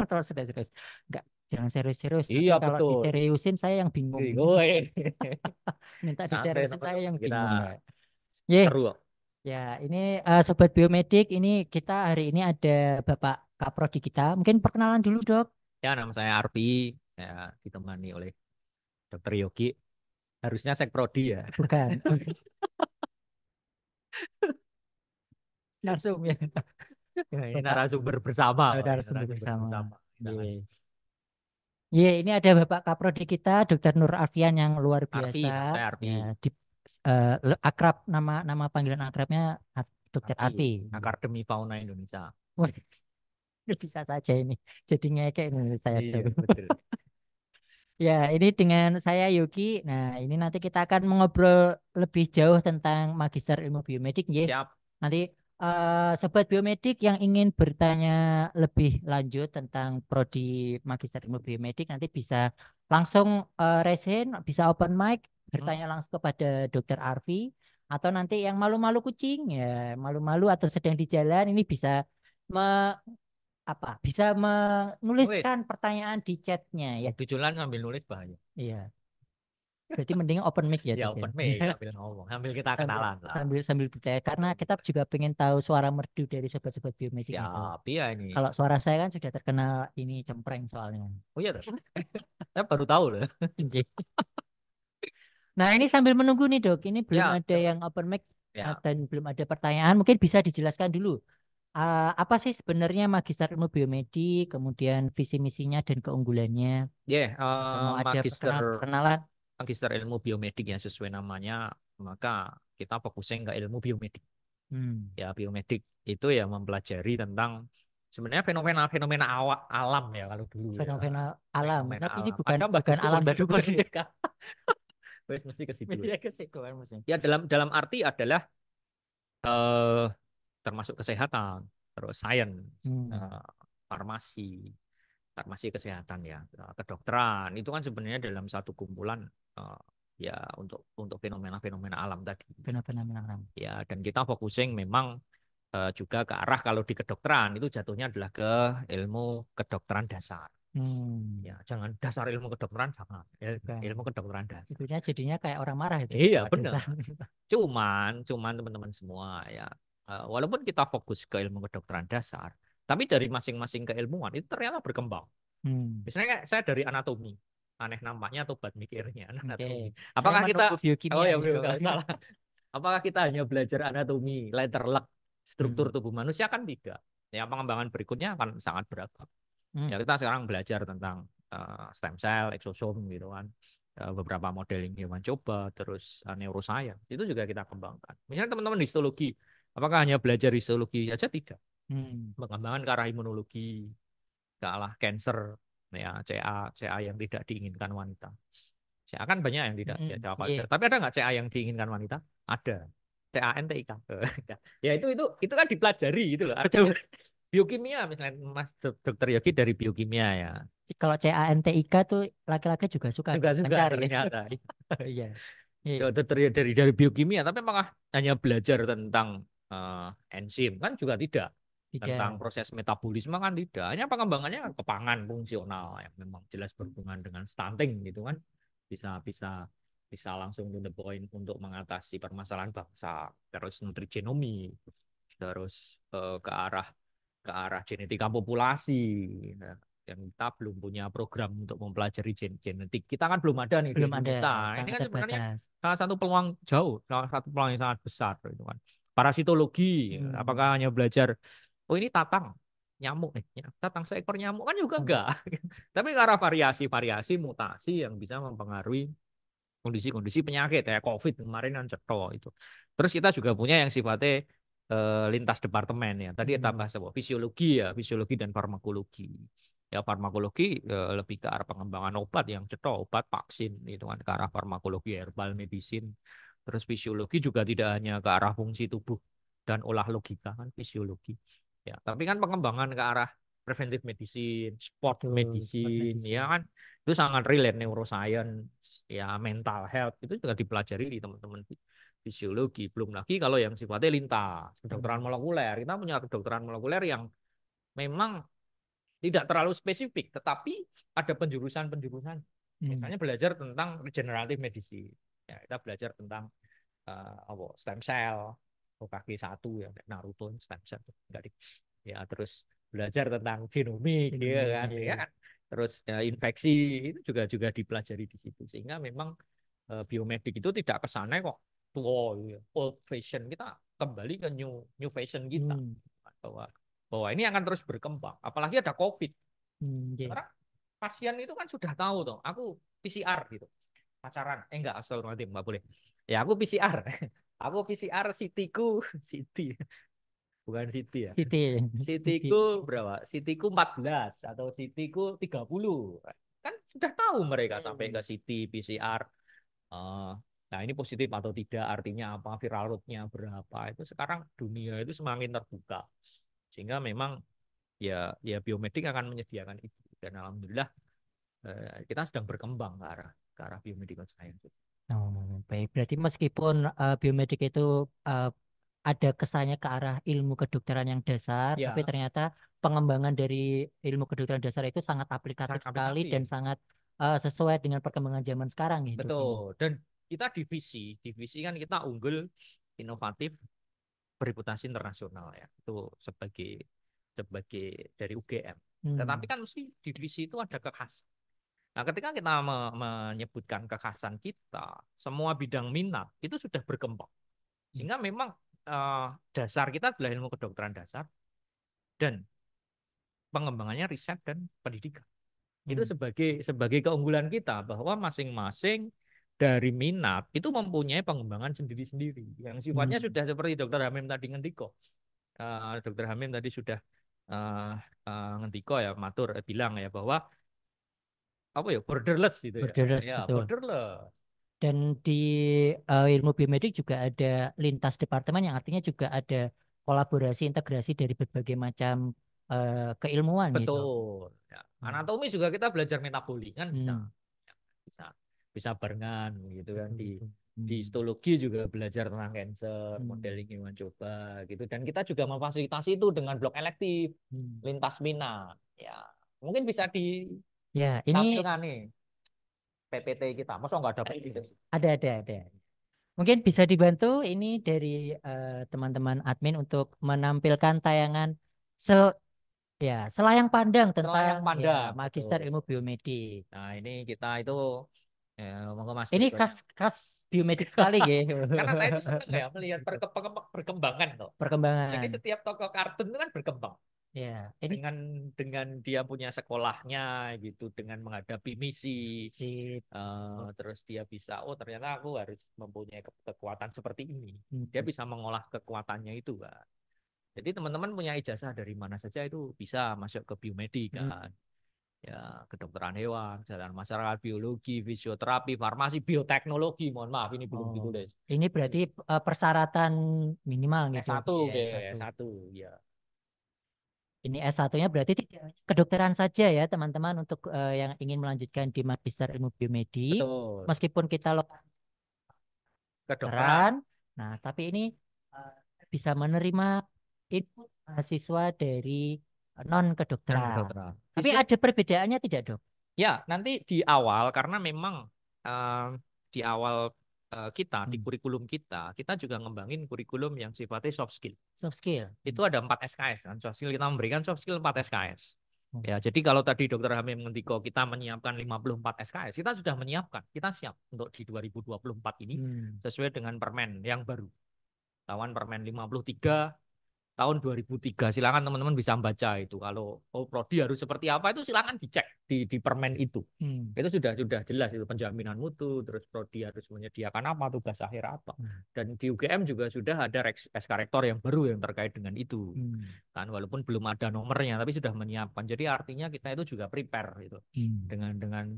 Terus sudah serius. Enggak, jangan serius-serius. Nanti Iya kalau betul. diseriusin saya yang bingung. Woi. Minta Santai diseriusin saya teman-teman yang kita bingung ya. Ye, seru kok. ya ini Sobat Biomedik, ini kita hari ini ada Bapak Kaprodi kita. Mungkin perkenalan dulu dok. Ya nama saya Arfi, ya ditemani oleh Dokter Yogi. Harusnya Sekprodi ya. Bukan. Langsung ya. Ya, ini Bapak narasumber bersama kok, ini narasumber narasumber bersama. bersama. Kita kan Ye. Ye, ini ada Bapak Kaprodi kita, Dokter Nur Alfian yang luar Arfi, biasa. nama saya Ya, Arfi. di akrab nama nama panggilan akrabnya Dokter Arfi, Arfi. Akademi Fauna Indonesia. Wah, bisa saja ini. Jadi ngekek ini saya Iya, tuh. betul. Ya, ini dengan saya Yogi. Nah, ini nanti kita akan mengobrol lebih jauh tentang Magister Ilmu Biomedik, ya. Siap. Nanti Sobat Biomedik yang ingin bertanya lebih lanjut tentang prodi Magister Ilmu Biomedik nanti bisa langsung raise hand, bisa open mic, Hmm. bertanya langsung kepada Dokter Arfi, atau nanti yang malu-malu kucing, ya malu-malu atau sedang di jalan ini bisa bisa Nulis. menuliskan pertanyaan di chatnya ya. Waktu jualan ngambil nulis bahaya. Iya. Berarti mending open mic ya Ya dok ya. open mic, sambil ngomong. Sambil kita Sambil kenalan lah. sambil sambil percaya karena kita juga pengen tahu suara merdu dari sobat-sobat biomedik itu. Siap. Iya ini. Kalau suara saya kan sudah terkenal ini cempreng soalnya. Oh iya, tuh. Saya baru tahu loh. Oke. Nah ini sambil menunggu nih dok, ini belum Ya, ada yang open mic ya. dan belum ada pertanyaan. Mungkin bisa dijelaskan dulu apa sih sebenarnya Magister Ilmu Biomedik, kemudian visi misinya dan keunggulannya. Ya, Atau mau ada magister perkenalan? magister ilmu biomedik ya sesuai namanya, maka kita fokusnya ke ilmu biomedik. Hmm. Ya, biomedik itu ya mempelajari tentang sebenarnya fenomena-fenomena awak alam ya kalau dulu ya. Fenomena alam, Fenomena tapi ini alam. bukan Ada Mbak bukan alam Dukun. badukun ya. Wes mesti ke situ. Media kesehatan maksudnya. Ya dalam dalam arti adalah eh, termasuk kesehatan, terus sains, Hmm. eh, farmasi, farmasi kesehatan ya, kedokteran itu kan sebenarnya dalam satu kumpulan eh, ya untuk fenomena-fenomena alam tadi. Fenomena alam. Ya, dan kita focusing memang juga ke arah kalau di kedokteran itu jatuhnya adalah ke ilmu kedokteran dasar. Hmm. Ya, jangan dasar ilmu kedokteran jangan. Ilmu Bukan. kedokteran dasar. Itunya jadinya kayak orang marah itu Iya, kalau benar. desa. Cuman teman-teman semua ya, walaupun kita fokus ke ilmu kedokteran dasar, tapi dari masing-masing keilmuan itu ternyata berkembang. Hmm. Misalnya kayak saya dari anatomi, aneh nampaknya atau bad mikirnya Oke. anatomi. Saya Apakah kita, menunggu oh biokimia ya nih dok. nggak salah. Apakah kita hanya belajar anatomi, letter luck, struktur Hmm. tubuh manusia kan tidak. Ya pengembangan berikutnya akan sangat beragam. Hmm. Ya kita sekarang belajar tentang stem cell, eksosom gitu kan. Beberapa modeling hewan coba, terus neuroscience itu juga kita kembangkan. Misalnya teman-teman histologi, apakah hanya belajar histologi aja tidak? Hmm. Pengembangan ke arah imunologi, ke arah cancer, ya CA yang tidak diinginkan wanita. CA kan banyak yang tidak Hmm. ya, CA Iya. payudara. Tapi ada nggak CA yang diinginkan wanita? Ada. CANTIK. Ya itu kan dipelajari gitu loh. Artinya Betul. biokimia misalnya Mas Dokter Yogi dari biokimia ya. Kalau CANTIK tuh laki-laki juga suka Juga dok. suka Lancar ya. ternyata. Iya. Iya. Ya, dari biokimia, tapi apakah hanya belajar tentang enzim kan juga tidak, tentang Tidak. proses metabolisme kan tidak, hanya pengembangannya ke pangan fungsional yang memang jelas berhubungan dengan stunting gitu kan, bisa bisa bisa langsung to the point untuk mengatasi permasalahan bangsa, terus nutrigenomi, terus ke arah genetika populasi. Nah, yang kita belum punya program untuk mempelajari genetik. Kita kan belum ada nih di Belum ada. Indonesia. Ini Sangat kan sebenarnya terbatas. salah satu peluang jauh, salah satu peluang yang sangat besar itu kan. Parasitologi, Hmm. apakah hanya belajar, oh ini tatang, nyamuk nih, tatang seekor nyamuk kan juga Enggak. enggak. Tapi ke arah variasi-variasi mutasi yang bisa mempengaruhi kondisi-kondisi penyakit ya COVID kemarin kan cetok itu. Terus kita juga punya yang sifatnya lintas departemen ya. Tadi tambah Hmm. sebuah fisiologi ya, fisiologi dan farmakologi. Ya farmakologi lebih ke arah pengembangan obat yang cetok, obat vaksin itu kan ke arah farmakologi herbal medicine. Terus fisiologi juga tidak hanya ke arah fungsi tubuh dan olah logika kan fisiologi. Ya, tapi kan pengembangan ke arah preventive medicine, sport Betul. Sport medicine, ya medicine. kan itu sangat relate neuroscience, ya mental health itu juga dipelajari di teman-teman fisiologi. Belum lagi kalau yang sifatnya lintas, kedokteran Hmm. molekuler. Kita punya kedokteran molekuler yang memang Tidak terlalu spesifik, tetapi ada penjurusan-penjurusan. Misalnya belajar tentang regenerative medicine. Ya, kita belajar tentang stem cell, Hokage 1 ya, Naruto stem cell. Enggak, ya, terus belajar tentang genomik, ya kan, ya kan. Terus infeksi itu juga dipelajari di situ, sehingga memang biomedik itu tidak kesana kok tua, ya, old fashion. Kita kembali ke new fashion kita, bahwa bahwa ini akan terus berkembang. Apalagi ada COVID. Sekarang pasien itu kan sudah tahu tuh, aku PCR gitu, pacaran, enggak, astagfirullahaladzim, nggak boleh. Ya aku PCR, aku PCR CT-ku, CT, bukan CT ya. Siti. CT-ku berapa? CT-ku 14 atau CT-ku 30. Kan sudah tahu mereka sampai ke CT, PCR. Eh, Nah, ini positif atau tidak, artinya apa, viral load-nya berapa. Itu sekarang dunia itu semakin terbuka. Sehingga memang ya biomedik akan menyediakan itu. Dan alhamdulillah kita sedang berkembang ke arah biomedical science. Oh, baik. Berarti meskipun biomedik itu eh, ada kesannya ke arah ilmu kedokteran yang dasar, tapi Ya, ternyata pengembangan dari ilmu kedokteran dasar itu sangat aplikatif sangat sekali dan aplikatif. sangat sesuai dengan perkembangan zaman sekarang ya, Dok, ini. Betul. Dan kita divisi kan kita unggul, inovatif, bereputasi internasional ya. Itu sebagai sebagai dari UGM. Tetapi Hmm. kan mesti divisi itu ada kekhasan. Nah, ketika kita menyebutkan kekhasan kita, semua bidang minat itu sudah berkembang. Sehingga memang dasar kita adalah ilmu kedokteran dasar dan pengembangannya riset dan pendidikan. Itu Hmm. sebagai keunggulan kita, bahwa masing-masing dari minat itu mempunyai pengembangan sendiri-sendiri yang sifatnya Hmm. sudah seperti Dokter Hamim tadi ngendiko. Dokter Hamim tadi sudah eh, ngendiko ya, matur bilang ya, bahwa apa ya, borderless gitu ya. Berdasar Ya, betul. borderless. Dan di ilmu biomedik juga ada lintas departemen yang artinya juga ada kolaborasi integrasi dari berbagai macam keilmuan ya, Dok. Betul. Ya. Hmm. Anatomi juga kita belajar metaboli kan bisa. Hmm. Bisa bisa barengan gitu kan, Betul, di betul. histologi juga belajar tentang cancer, Hmm. modeling hewan coba gitu, dan kita juga memfasilitasi itu dengan blok elektif Hmm. lintas minat ya. Mungkin bisa Ya, ini ditampilkan nih PPT kita, masa nggak ada PPT? ada. Mungkin bisa dibantu ini dari teman-teman admin untuk menampilkan tayangan sel ya selayang pandang tentang Selayang ya pandang, Magister betul. Ilmu Biomedik. Nah, ini kita itu monggo Mas Ini berikut. khas khas biomedik sekali ya. Karena saya itu senang ya melihat perkembangan tuh. Jadi Perkembangan. setiap tokoh kartun itu kan berkembang Ya, ini dengan dia punya sekolahnya gitu, dengan menghadapi misi, si terus dia bisa, oh ternyata aku harus mempunyai kekuatan seperti ini. Dia hmm, bisa mengolah kekuatannya itu kan. Jadi teman-teman punya ijazah dari mana saja itu bisa masuk ke biomedik hmm. kan. Ya, kedokteran hewan, kesehatan masyarakat, biologi, fisioterapi, farmasi, bioteknologi. Mohon maaf ini belum Oh, ditulis. ini berarti persyaratan minimal gitu S1, ya B, S1. S1, ya. Ini S1-nya berarti tidak hanya kedokteran saja ya teman-teman untuk yang ingin melanjutkan di Magister Ilmu Biomedik. Betul. Meskipun kita Kedokteran, kedokteran, nah tapi ini eh, bisa menerima input mahasiswa dari non dan kedokteran. kedokteran. Tapi Bisa. ada perbedaannya tidak, Dok? Ya, nanti di awal karena memang eh, di awal kita di Hmm. kurikulum kita juga ngembangin kurikulum yang sifatnya soft skill. Soft skill. Itu ada 4 SKS kan. Soft skill kita memberikan soft skill 4 SKS. Hmm. Ya, jadi kalau tadi Dokter Hamim ngendiko kita menyiapkan 54 SKS, kita sudah menyiapkan. Kita siap untuk di 2024 ini Hmm. sesuai dengan permen yang baru. Lawan permen 53 tahun 2003. Silakan teman-teman bisa baca itu. Kalau oh prodi harus seperti apa itu silakan dicek di permen itu. Hmm. Itu sudah jelas itu penjaminan mutu, terus prodi harus menyediakan apa, tugas akhir apa. Hmm. Dan di UGM juga sudah ada SK rektor yang baru yang terkait dengan itu. Hmm. Kan walaupun belum ada nomornya tapi sudah menyiapkan. Jadi artinya kita itu juga prepare itu Hmm.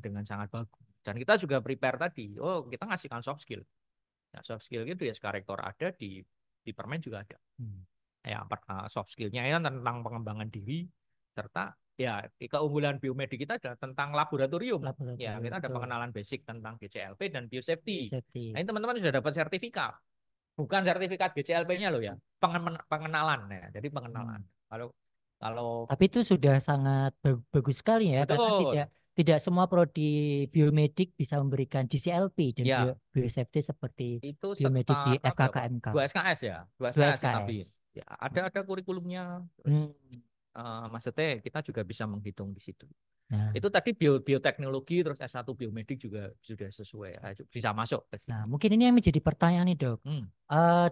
dengan sangat bagus. Dan kita juga prepare tadi. Oh, kita ngasihkan soft skill. Nah, soft skill itu ya SK rektor ada di permen juga ada. Hmm. Ya, soft skillnya itu tentang pengembangan diri, serta ya keunggulan biomedik kita adalah tentang laboratorium. Ya, Laboratorium kita ada betul. pengenalan basic tentang GCLP dan biosafety. Nah, Safety. ini teman-teman sudah dapat sertifikat. Bukan sertifikat GCLP-nya loh ya, pengenalan ya. Jadi pengenalan. Hmm. Kalau Kalau Tapi itu sudah sangat bagus sekali ya, karena tidak betul, tidak semua prodi biomedik bisa memberikan GCLP dan ya biosafety seperti itu biomedik di setara berapa? FKKMK. 2 SKS ya, 2 2 SKS yang SKS. ngabiin. Ya, ada kurikulumnya. Terus Hmm. maksudnya kita juga bisa menghitung di situ. Nah, Itu tadi bioteknologi terus S1 biomedik juga sudah sesuai, bisa masuk ke nah, situ. mungkin ini yang menjadi pertanyaan nih, Dok. Hmm.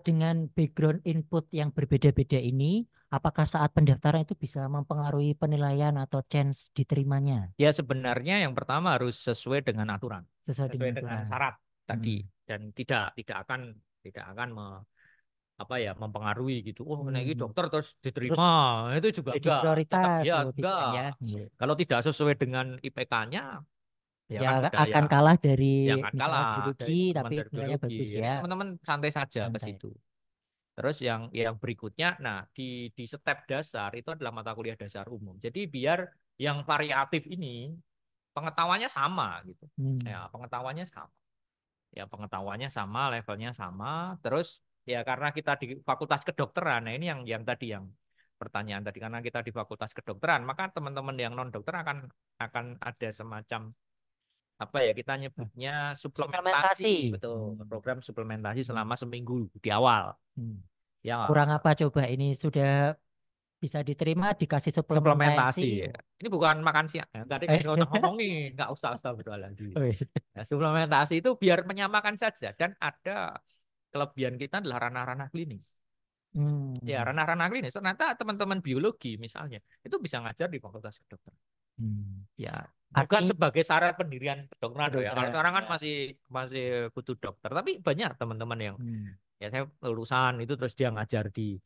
Dengan background input yang berbeda-beda ini, apakah saat pendaftaran itu bisa mempengaruhi penilaian atau chance diterimanya Ya sebenarnya yang pertama harus sesuai dengan aturan, sesuai sesuai dengan dengan aturan? syarat Hmm. tadi dan tidak akan apa ya mempengaruhi gitu. Oh, naik Hmm. dokter terus Terus diterima. Itu juga jadi enggak. Tetap prioritas, ya oh, enggak. tidak ya? Iya. Kalau tidak sesuai dengan IPK-nya ya Ya kan sudah ya akan kalah dari yang akan misalnya kalah biologi, dari teman-teman tapi dari nilainya biologi. bagus Jadi ya, teman-teman santai saja ke santai. situ. Terus yang berikutnya, nah di step dasar itu adalah mata kuliah dasar umum. Jadi biar yang variatif ini pengetahuannya sama gitu. Hmm. Ya, pengetahuannya sama, levelnya sama. Terus ya karena kita di Fakultas Kedokteran, nah ini yang tadi yang pertanyaan tadi karena kita di Fakultas Kedokteran, maka teman-teman yang non dokter akan ada semacam apa ya kita Nah, nyebutnya suplementasi, suplementasi. betul, Hmm. program suplementasi Hmm. selama seminggu di awal. Hmm. Ya, Kurang apa coba ini sudah bisa diterima dikasih suplementasi. suplementasi. Ini bukan makan siang. Ya. Tadi kan nggak usah ngomongin, nggak usah astagfirullahaladzim. Oh, iya. Nah, suplementasi itu biar menyamakan saja dan ada kelebihan kita adalah ranah-ranah klinis. Ya, Hmm. ranah-ranah klinis. Ternyata teman-teman biologi misalnya itu bisa ngajar di Fakultas Kedokteran. Hmm. Ya, bukan Arti sebagai syarat pendirian kedokteran loh ya. Kalau kedokteran sekarang kan ya. masih masih butuh dokter, tapi banyak teman-teman yang Hmm. ya saya lulusan itu terus dia ngajar di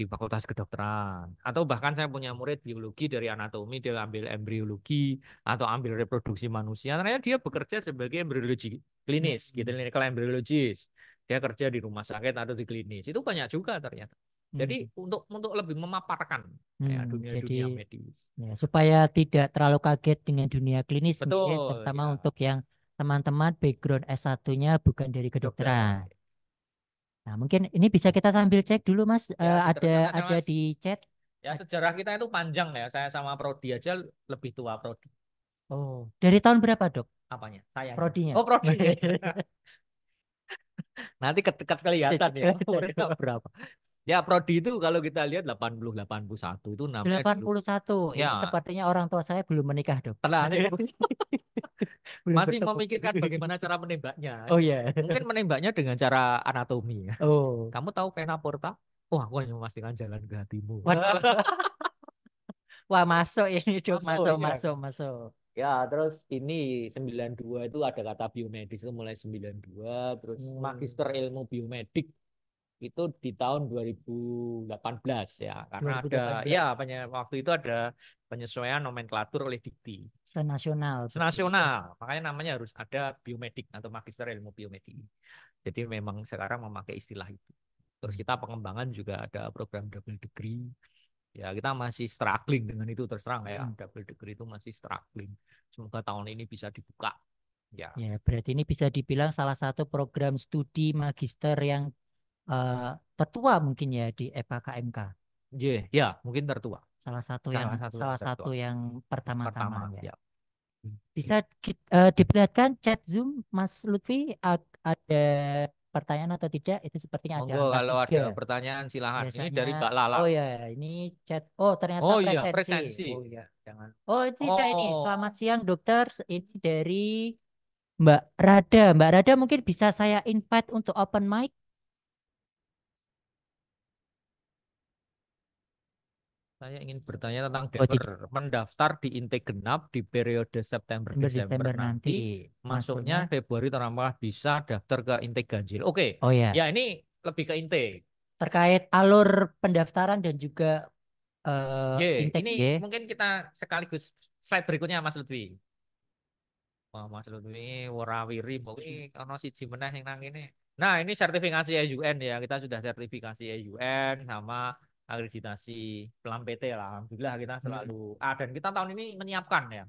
Fakultas Kedokteran atau bahkan saya punya murid biologi dari anatomi dia ambil embriologi atau ambil reproduksi manusia ternyata dia bekerja sebagai embriologi klinis gitu Hmm. clinical embryologist dia kerja di rumah sakit atau di klinis itu banyak juga ternyata Hmm. jadi untuk lebih memaparkan ya Jadi dunia-dunia medis ya, supaya tidak terlalu kaget dengan dunia klinis nih, betul terutama ya untuk yang teman-teman background S1-nya bukan dari kedokteran. dokter Nah, mungkin ini bisa kita sambil cek dulu, Mas. ya Ada diteruskan aja ada mas di chat. ya sejarah kita itu panjang ya saya sama Prodi aja lebih tua Prodi Oh, dari tahun berapa, Dok? apanya? Sayanya. Prodinya. Oh, prodinya. Nanti kedekat kelihatan ya umurnya berapa. Ya, prodi itu kalau kita lihat 80 81 itu namanya Delapan dulu. puluh satu. Ini Ya, sepertinya orang tua saya belum menikah, Dok. telah Belum masih bertemu. memikirkan bagaimana cara menembaknya. Oh iya. Mungkin menembaknya dengan cara anatomi ya. Oh. Kamu tahu vena porta? Wah, aku hanya memastikan jalan ke hatimu. Waduh. Wah, masuk ini, Dok. Masuk Masuk, ya. masuk, masuk. Ya, terus ini 92 itu ada kata biomedis itu mulai 92 terus Hmm, magister ilmu biomedik itu di tahun 2018 ya karena ada ya 2018. waktu itu ada penyesuaian nomenklatur oleh Dikti Senasional betul. nasional makanya namanya harus ada biomedik atau magister ilmu biomedik jadi memang sekarang memakai istilah itu terus Hmm. kita pengembangan juga ada program double degree ya kita masih struggling dengan itu terus terang ya Hmm. double degree itu masih struggling semoga tahun ini bisa dibuka ya Ya, berarti ini bisa dibilang salah satu program studi magister yang eh, tertua mungkin ya di FKKMK. ya mungkin tertua Salah satu yang salah satu yang salah satu tertua yang pertama-tama pertama ya. ya. Bisa diperlihatkan chat Zoom, Mas Lutfi, ada pertanyaan atau tidak? Itu sepertinya ada Monggo angka kalau tiga. ada pertanyaan silahkan. Ini Biasanya, dari Mbak Lala. oh ya, ini chat. Oh, ternyata Oh iya, presensi. presensi. Oh, Ya, jangan. oh tidak ini. Oh, Selamat siang, dokter. Ini dari Mbak Rada. Mbak Rada mungkin bisa saya invite untuk open mic. saya ingin bertanya tentang Oh, Deper. tidak. Mendaftar di intake genap di periode September-Desember Desember nanti nanti, masuknya masuknya. Februari terlambat bisa daftar ke intake ganjil. Oke, Oh ya, ya ini lebih ke intake. terkait alur pendaftaran dan juga intake Ini ya. mungkin kita sekaligus slide berikutnya Mas Lutfi. Wah, Mas Lutfi warawiri, mungkin ono siji meneh yang nang ini. Nah, ini sertifikasi EUN ya. Kita sudah sertifikasi EUN sama akreditasi Pelam PT lah. Alhamdulillah kita selalu Hmm. dan kita tahun ini menyiapkan ya.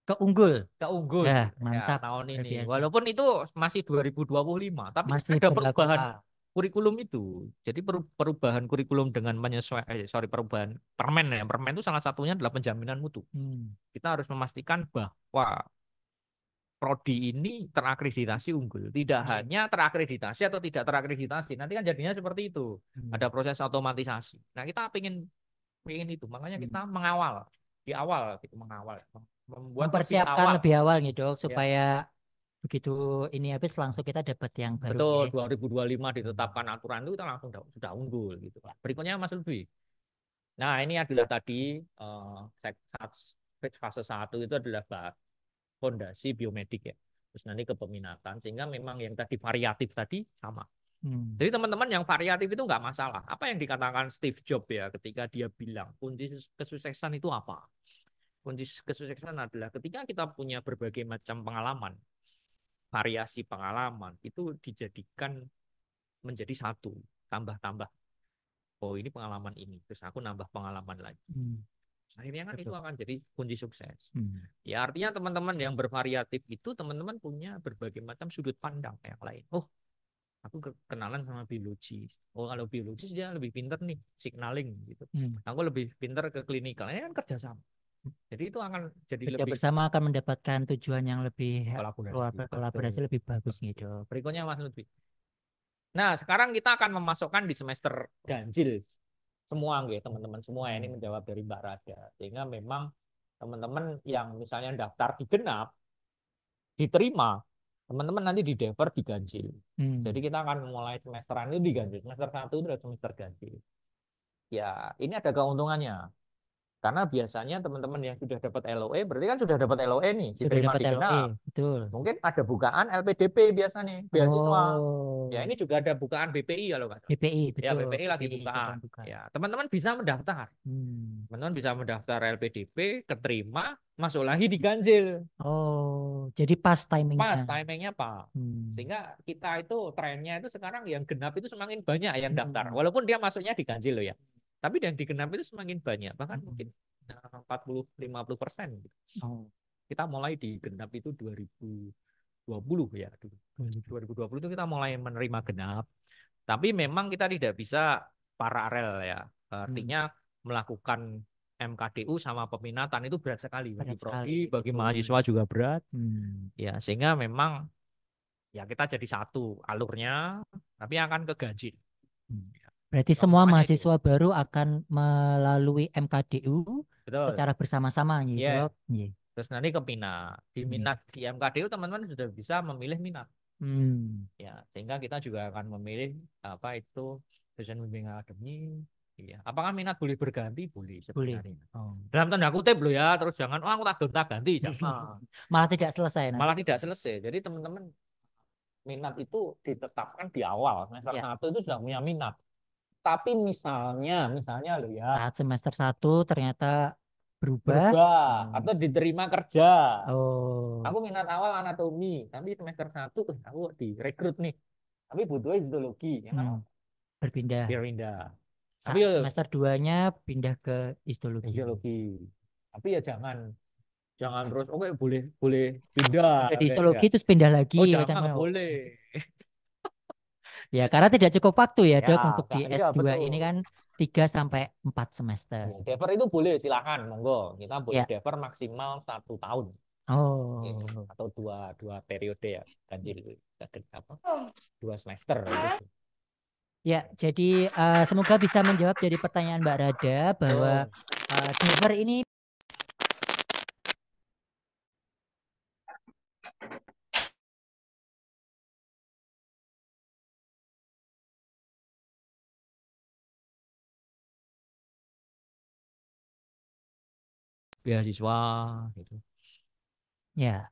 Keunggul. Keunggul Ya, ya mantap. tahun Luar ini. biasa. Walaupun itu masih 2025, tapi Masih ada berlaku perubahan A. kurikulum itu. Jadi perubahan kurikulum dengan menyesuaikan, perubahan permen ya. Permen itu salah satunya adalah penjaminan mutu. Hmm. Kita harus memastikan bahwa prodi ini terakreditasi unggul. Tidak hanya terakreditasi atau tidak terakreditasi. Nanti kan jadinya seperti itu. Hmm. Ada proses otomatisasi. Nah, kita ingin itu. Makanya Hmm. kita mengawal di awal gitu, mengawal, membuat lebih Mempersiapkan awal. lebih awal nih dok Ya, supaya begitu ini habis langsung kita dapat yang baru betul, ya. 2025 ditetapkan aturan itu kita langsung sudah unggul gitu. Berikutnya Mas Lutfi. Nah, ini adalah tadi fase 1 itu adalah fondasi biomedik ya. Terus nanti ke peminatan sehingga memang yang tadi variatif tadi sama. Hmm. Jadi teman-teman yang variatif itu nggak masalah. Apa yang dikatakan Steve Jobs ya ketika dia bilang kunci kesuksesan itu apa? Kunci kesuksesan adalah ketika kita punya berbagai macam pengalaman, variasi pengalaman itu dijadikan menjadi satu, tambah-tambah. Oh ini pengalaman ini, terus aku nambah pengalaman lagi. Hmm. Akhirnya kan itu Betul. akan jadi kunci sukses. Hmm. Ya artinya teman-teman yang bervariatif itu teman-teman punya berbagai macam sudut pandang yang lain. Oh aku kenalan sama biologis. Oh kalau biologis dia lebih pinter nih signaling gitu. Hmm. Aku lebih pinter ke klinikal. Ini kan kerjasama. Jadi itu akan jadi Kerja lebih bersama akan mendapatkan tujuan yang lebih luar kolaborasi. berkolaborasi Betul. lebih bagus gitu. Betul. Berikutnya Mas Lutfi. Nah, sekarang kita akan memasukkan di semester ganjil semua gitu, teman-teman semua ini Hmm. menjawab dari Mbak Rada. Sehingga memang teman-teman yang misalnya daftar di genap diterima, teman-teman nanti di defer di ganjil. Jadi Hmm. kita akan mulai semesteran itu di ganjil. Semester 1 itu adalah semester ganjil. Ya, ini ada keuntungannya. Karena biasanya teman-teman yang sudah dapat LOE, berarti kan sudah dapat LOE nih, Sudah diterima dapat di LOE, genap. betul. Mungkin ada bukaan LPDP biasanya, beasiswa. Ya Oh, ini juga ada bukaan BPI kalau nggak salah. BPI Ya betul, BPI lagi BPI bukaan. bukan. Ya teman-teman bisa mendaftar. Hmm. Teman-teman bisa mendaftar LPDP, keterima, masuk lagi di ganjil. Oh, jadi pas timingnya. Pas timingnya Pak. Hmm. Sehingga kita itu trennya itu sekarang yang genap itu semakin banyak yang daftar. Hmm. Walaupun dia masuknya di ganjil loh ya. Tapi yang di genap itu semakin banyak. Bahkan Hmm. mungkin 40-50%. Oh, Kita mulai di genap itu 2020 ya. 2020 itu kita mulai menerima genap. Tapi memang kita tidak bisa paralel ya. hmm. Artinya melakukan MKDU sama peminatan itu berat sekali bagi Berat sekali, prodi, bagi betul. mahasiswa juga berat. Hmm. Ya, sehingga memang ya kita jadi satu alurnya, tapi akan ke ganjil. Hmm. Berarti semua Keuntungannya itu. mahasiswa baru akan melalui MKDU Betul. secara bersama-sama gitu. Ya. Iya. Terus nanti ke minat. Di Hmm. minat di MKDU teman-teman sudah bisa memilih minat. Hmm. Ya, sehingga kita juga akan memilih apa itu dosen bimbing akademi. Iya. Apakah minat boleh berganti? Boleh Boleh. sebenarnya. Oh. Dalam tanda kutip loh ya, terus jangan oh aku tak gonta ganti, jangan. Malah tidak selesai nanti. Malah tidak selesai. Jadi teman-teman minat itu ditetapkan di awal. Semester Ya. 1 itu sudah punya minat. Tapi misalnya loh ya, Saat semester satu ternyata berubah. berubah Hmm. atau diterima kerja. Oh, Aku minat awal anatomi, tapi semester 1 aku direkrut nih. Tapi butuhnya histologi, yang kan hmm. Berpindah. pindah. Tapi Saat ya semester 2-nya pindah ke histologi. fisiologi. Tapi ya jangan jangan terus oke boleh boleh pindah Udah di oke histologi enggak. terus pindah lagi. Oh Macam jangan nggak oh. boleh. Ya, karena tidak cukup waktu ya, Ya, Dok, untuk di iya S2 ini betul. kan 3 sampai 4 semester. Ya, defer itu boleh silakan monggo. Kita boleh Ya. defer maksimal 1 tahun. Ya, Oh. atau dua dua periode ya ganjil apa 2 semester itu. Ya, jadi semoga bisa menjawab dari pertanyaan Mbak Rada bahwa Betul. Dever ini Beasiswa gitu. ya.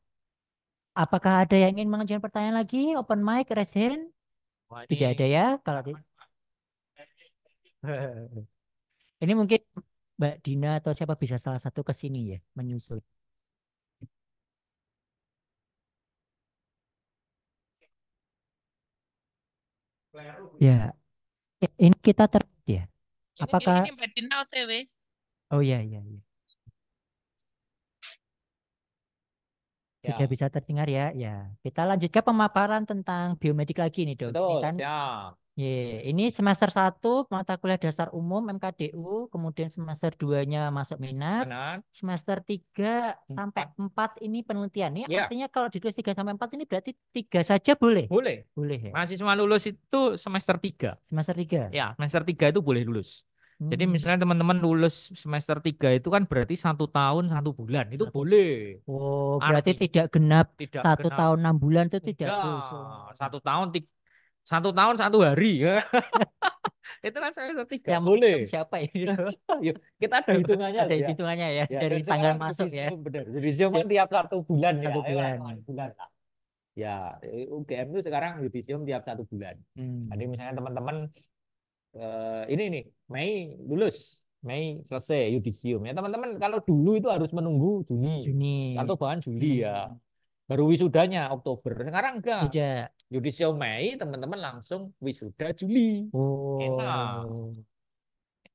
Apakah ada yang ingin mengajukan pertanyaan lagi? Open mic, raise hand? Wah Tidak ini ada ya. Kalau ini mungkin Mbak Dina atau siapa bisa salah satu ke sini ya, menyusul. Ya, ini kita ya. Ini Apakah? Mbak Dina OTW. Oh ya, ya, ya. Sudah ya bisa terdengar ya. Ya, kita lanjutkan pemaparan tentang biomedik lagi nih, Dok. Ini betul kan siap. Ini semester 1 mata kuliah dasar umum MKDU, kemudian semester 2-nya masuk minat, Benar? semester 3 sampai Empat. 4 ini penelitian. Ini Ya, artinya kalau ditulis 3 sampai 4 ini berarti 3 saja boleh. boleh. Boleh ya. Mahasiswa lulus itu semester 3. Semester 3. Ya, semester 3 itu boleh lulus. Jadi Hmm. misalnya teman-teman lulus semester 3 itu kan berarti 1 tahun 1 bulan. Itu Satu. boleh. Oh, berarti Artinya tidak genap tidak satu genap. tahun 6 bulan itu tidak Enggak. Gus. Oh. 1 tahun, 1 tahun 1 hari. Itu kan semester 3. Yang Boleh. menghitung siapa ini? Yuk, kita ada hitungannya Ada loh ya. hitungannya ya Ya, dari dan tanggal sekarang masuk ya. yudisium benar. Yudisium kan tiap 1 bulan ya. Satu Ayo, bulan. bulan lah. Ya, UGM itu sekarang yudisium tiap 1 bulan. Jadi Hmm. misalnya teman-teman ini nih Mei lulus, Mei selesai yudisium ya teman-teman. Kalau dulu itu harus menunggu Juni Juni. atau bahkan Juli ya, Hmm. baru wisudanya Oktober. Sekarang enggak, Tidak. yudisium Mei teman-teman langsung wisuda Juli. Enak, Oh,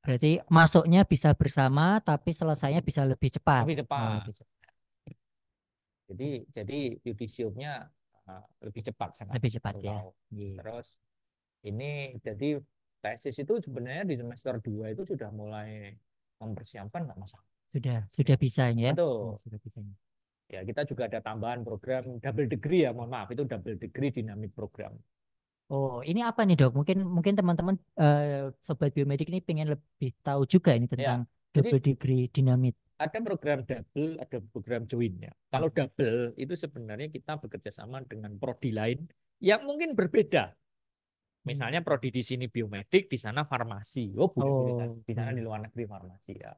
berarti masuknya bisa bersama, tapi selesainya bisa lebih cepat. lebih Oh, cepat. lebih cepat. Jadi yudisiumnya lebih cepat sangat, Lebih cepat 1 tahun. ya. Iya. Terus ini jadi tesis itu sebenarnya di semester 2 itu sudah mulai mempersiapkan nggak masalah. Sudah bisa ini ya. Ya, Betul. sudah bisa. Ya, kita juga ada tambahan program double degree ya, mohon maaf, itu double degree dinamik program. Oh, ini apa nih dok? Mungkin mungkin teman-teman sobat biomedik ini pengen lebih tahu juga ini tentang Ya, jadi double degree dinamit. ada program double, ada program join ya. Kalau double itu sebenarnya kita bekerja sama dengan prodi lain yang mungkin berbeda. Hmm. Misalnya prodi di sini biomedik, di sana farmasi. Oh, boleh-boleh kan. Oh, Di sana di oke. luar negeri farmasi ya.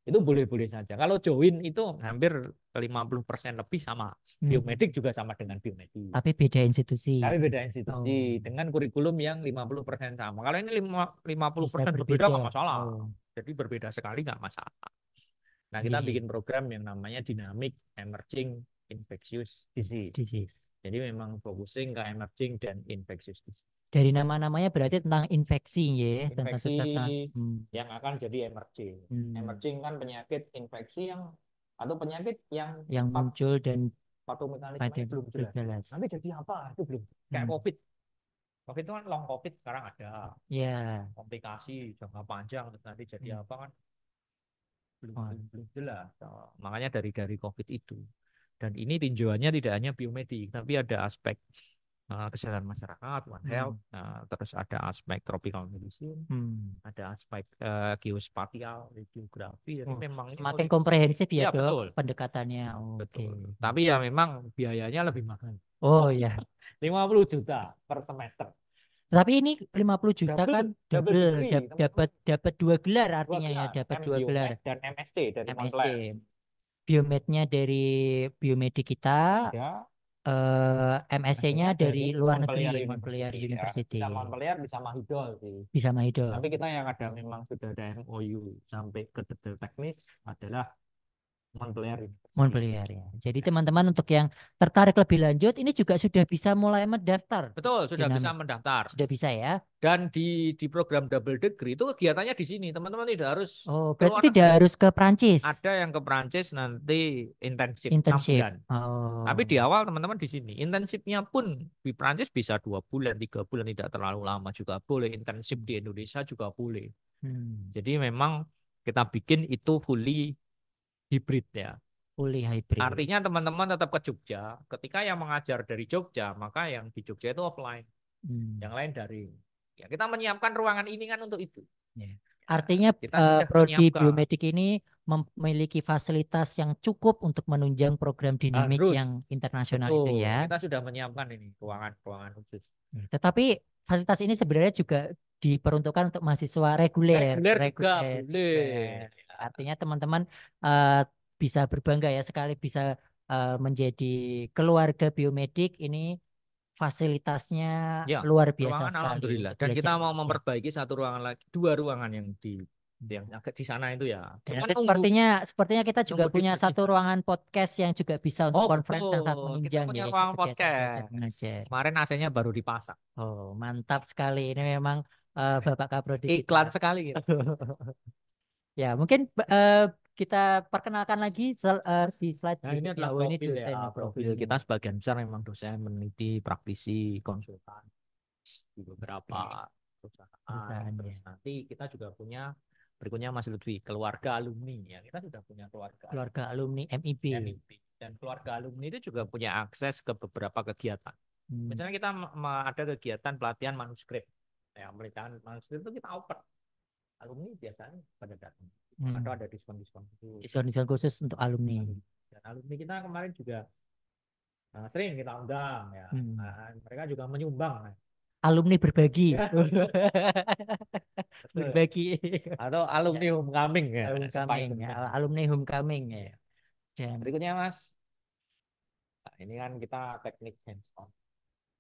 Itu boleh-boleh saja. Kalau join itu hampir 50% lebih sama. Hmm. Biomedik juga sama dengan biomedik. Tapi beda institusi. Tapi beda Oh, institusi dengan kurikulum yang 50% sama. Kalau ini 50% bisa berbeda berbeda. nggak masalah. Oh, Jadi berbeda sekali nggak masalah. Nah, kita iya. bikin program yang namanya Dynamic Emerging Infectious Disease. Disease. Jadi memang focusing ke emerging dan infectious disease. Dari nama-namanya berarti tentang infeksi ya, tentang Infeksi hmm, yang akan jadi emerging. hmm, Emerging kan penyakit infeksi yang atau penyakit yang yang muncul dan pada patomekanismenya belum belum jelas. jelas. Nanti jadi apa? Itu belum. Kayak Hmm. COVID. COVID itu kan long COVID sekarang ada. Ya, Komplikasi jangka panjang terus nanti jadi hmm. apa kan belum Oh, belum, belum jelas. Makanya dari COVID itu. Dan ini tinjauannya tidak hanya biomedik, tapi ada aspek kesehatan masyarakat, One Health, hmm, terus ada aspek tropical medicine, hmm. ada aspek geospatial, geografi. Jadi Oh, memang ini semakin multidisiplin. komprehensif ya Ya dok betul, pendekatannya. Oke. betul. Tapi ya memang biayanya lebih mahal. Oh ya, 50 juta per semester. tapi ini 50 juta kan Double double degree, teman-teman. dapat dapat 2 gelar Dua artinya ya, gelar, dapat M 2 gelar Biomed dan MSc dari MSc. Montclair. Biomednya dari biomedik kita, Ya, MSc-nya hasilnya dari dari luar negeri, Montpellier Montpellier University ya. University. Bisa Montpellier, bisa Mahidol sih. Bisa Maido. Tapi kita yang ada memang sudah ada MOU sampai ke detail teknis adalah Montpellier University. Montpellier ya. Jadi teman-teman untuk yang tertarik lebih lanjut ini juga sudah bisa mulai mendaftar Betul, sudah bisa dinamik. mendaftar. Sudah bisa ya. Dan di program double degree itu kegiatannya di sini. Teman-teman tidak harus Oh, ke berarti luar tidak negeri. harus ke Prancis Ada yang ke Prancis nanti intensif 6 internship. bulan. Tapi di Oh. awal teman-teman di sini. Intensifnya pun di Prancis bisa 2 bulan, 3 bulan, tidak terlalu lama juga boleh. Intensif di Indonesia juga boleh. Hmm. Jadi memang kita bikin itu fully hybrid ya. Fully hybrid. Artinya teman-teman tetap ke Jogja. Ketika yang mengajar dari Jogja, maka yang di Jogja itu offline. Yang Hmm. lain daring. Ya, kita menyiapkan ruangan ini kan untuk itu. Ya. Ya, Artinya kita sudah prodi menyiapkan. biomedik ini memiliki fasilitas yang cukup untuk menunjang program dinamik Harus. yang internasional itu Betul. ya. Kita sudah menyiapkan ini ruangan-ruangan khusus. Ya, tetapi fasilitas ini sebenarnya juga diperuntukkan untuk mahasiswa reguler, Reguler juga reguler juga. boleh. Artinya teman-teman eh, bisa berbangga ya sekali bisa menjadi keluarga biomedik ini fasilitasnya Ya, luar biasa ruangan sekali alhamdulillah. untuk Dan kita belajar. mau Ya. memperbaiki satu ruangan lagi, 2 ruangan yang agak di sana itu ya. Dan Cuman nanti nunggu sepertinya kita juga nunggu punya satu dibersihkan. ruangan podcast yang juga bisa untuk Oh conference yang sangat betul, kita menunjang punya ya ruangan kegiatan belajar podcast. mengajar. Kemarin AC-nya baru dipasang. Oh, mantap sekali. Ini memang Bapak Kaprodi kita. Iklan sekali gitu. Ya, mungkin kita perkenalkan lagi di slide Nah ini berikutnya. adalah Oh, ini profil ya, dosen ya profil profilnya. kita sebagian besar memang dosen, peneliti, praktisi, konsultan di beberapa Oke. perusahaan. Perusahaan Terus ya. nanti kita juga punya berikutnya Mas Lutfi, keluarga alumni ya. Kita sudah punya keluarga Keluarga alumni MIB. MIP dan keluarga alumni itu juga punya akses ke beberapa kegiatan. Hmm. Misalnya kita ada kegiatan pelatihan manuskrip. Ya, pelatihan manuskrip itu kita open. Alumni biasanya pada datang. Atau ada diskon-diskon itu. Diskon-diskon khusus untuk alumni. Dan alumni kita kemarin juga sering kita undang ya. Nah, mereka juga menyumbang. Alumni berbagi. Betul. Berbagi. Atau alumni homecoming ya. Homecoming. Alumni homecoming ya. Dan Berikutnya Mas. Nah, ini kan kita teknik hands on.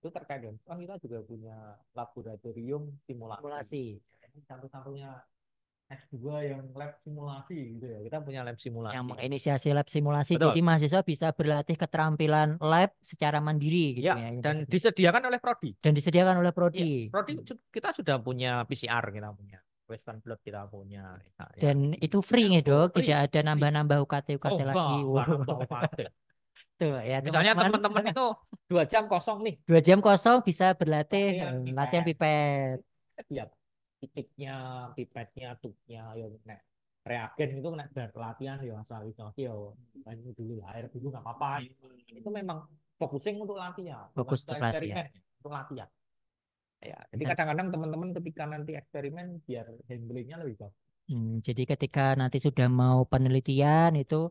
Itu terkait hands on kita juga punya laboratorium simulasi. simulasi. Ini satu-satunya S2 yang lab simulasi gitu ya. Kita punya lab simulasi. Yang menginisiasi lab simulasi. Betul. Jadi mahasiswa bisa berlatih keterampilan lab secara mandiri gitu Ya, ya. dan disediakan oleh Prodi. Dan disediakan oleh Ya, Prodi. Prodi kita sudah punya PCR, kita punya Western blot, kita punya. Dan itu free nih dok, free. tidak ada nambah-nambah UKT Oh, lagi. enggak nambah UKT. Tuh ya Misalnya teman-teman. teman-teman itu 2 jam kosong nih. 2 jam kosong bisa berlatih latihan pipet. pipet. Setiap titiknya, pipetnya, tubnya, ya nek reagen itu nek latihan ya asal itu ya main dulu lah, air dulu nggak apa-apa. Itu memang fokusing untuk latihan, Fokus untuk latihan. untuk latihan. Ya, jadi kadang-kadang teman-teman ketika nanti eksperimen biar handlingnya lebih bagus. Jadi ketika nanti sudah mau penelitian itu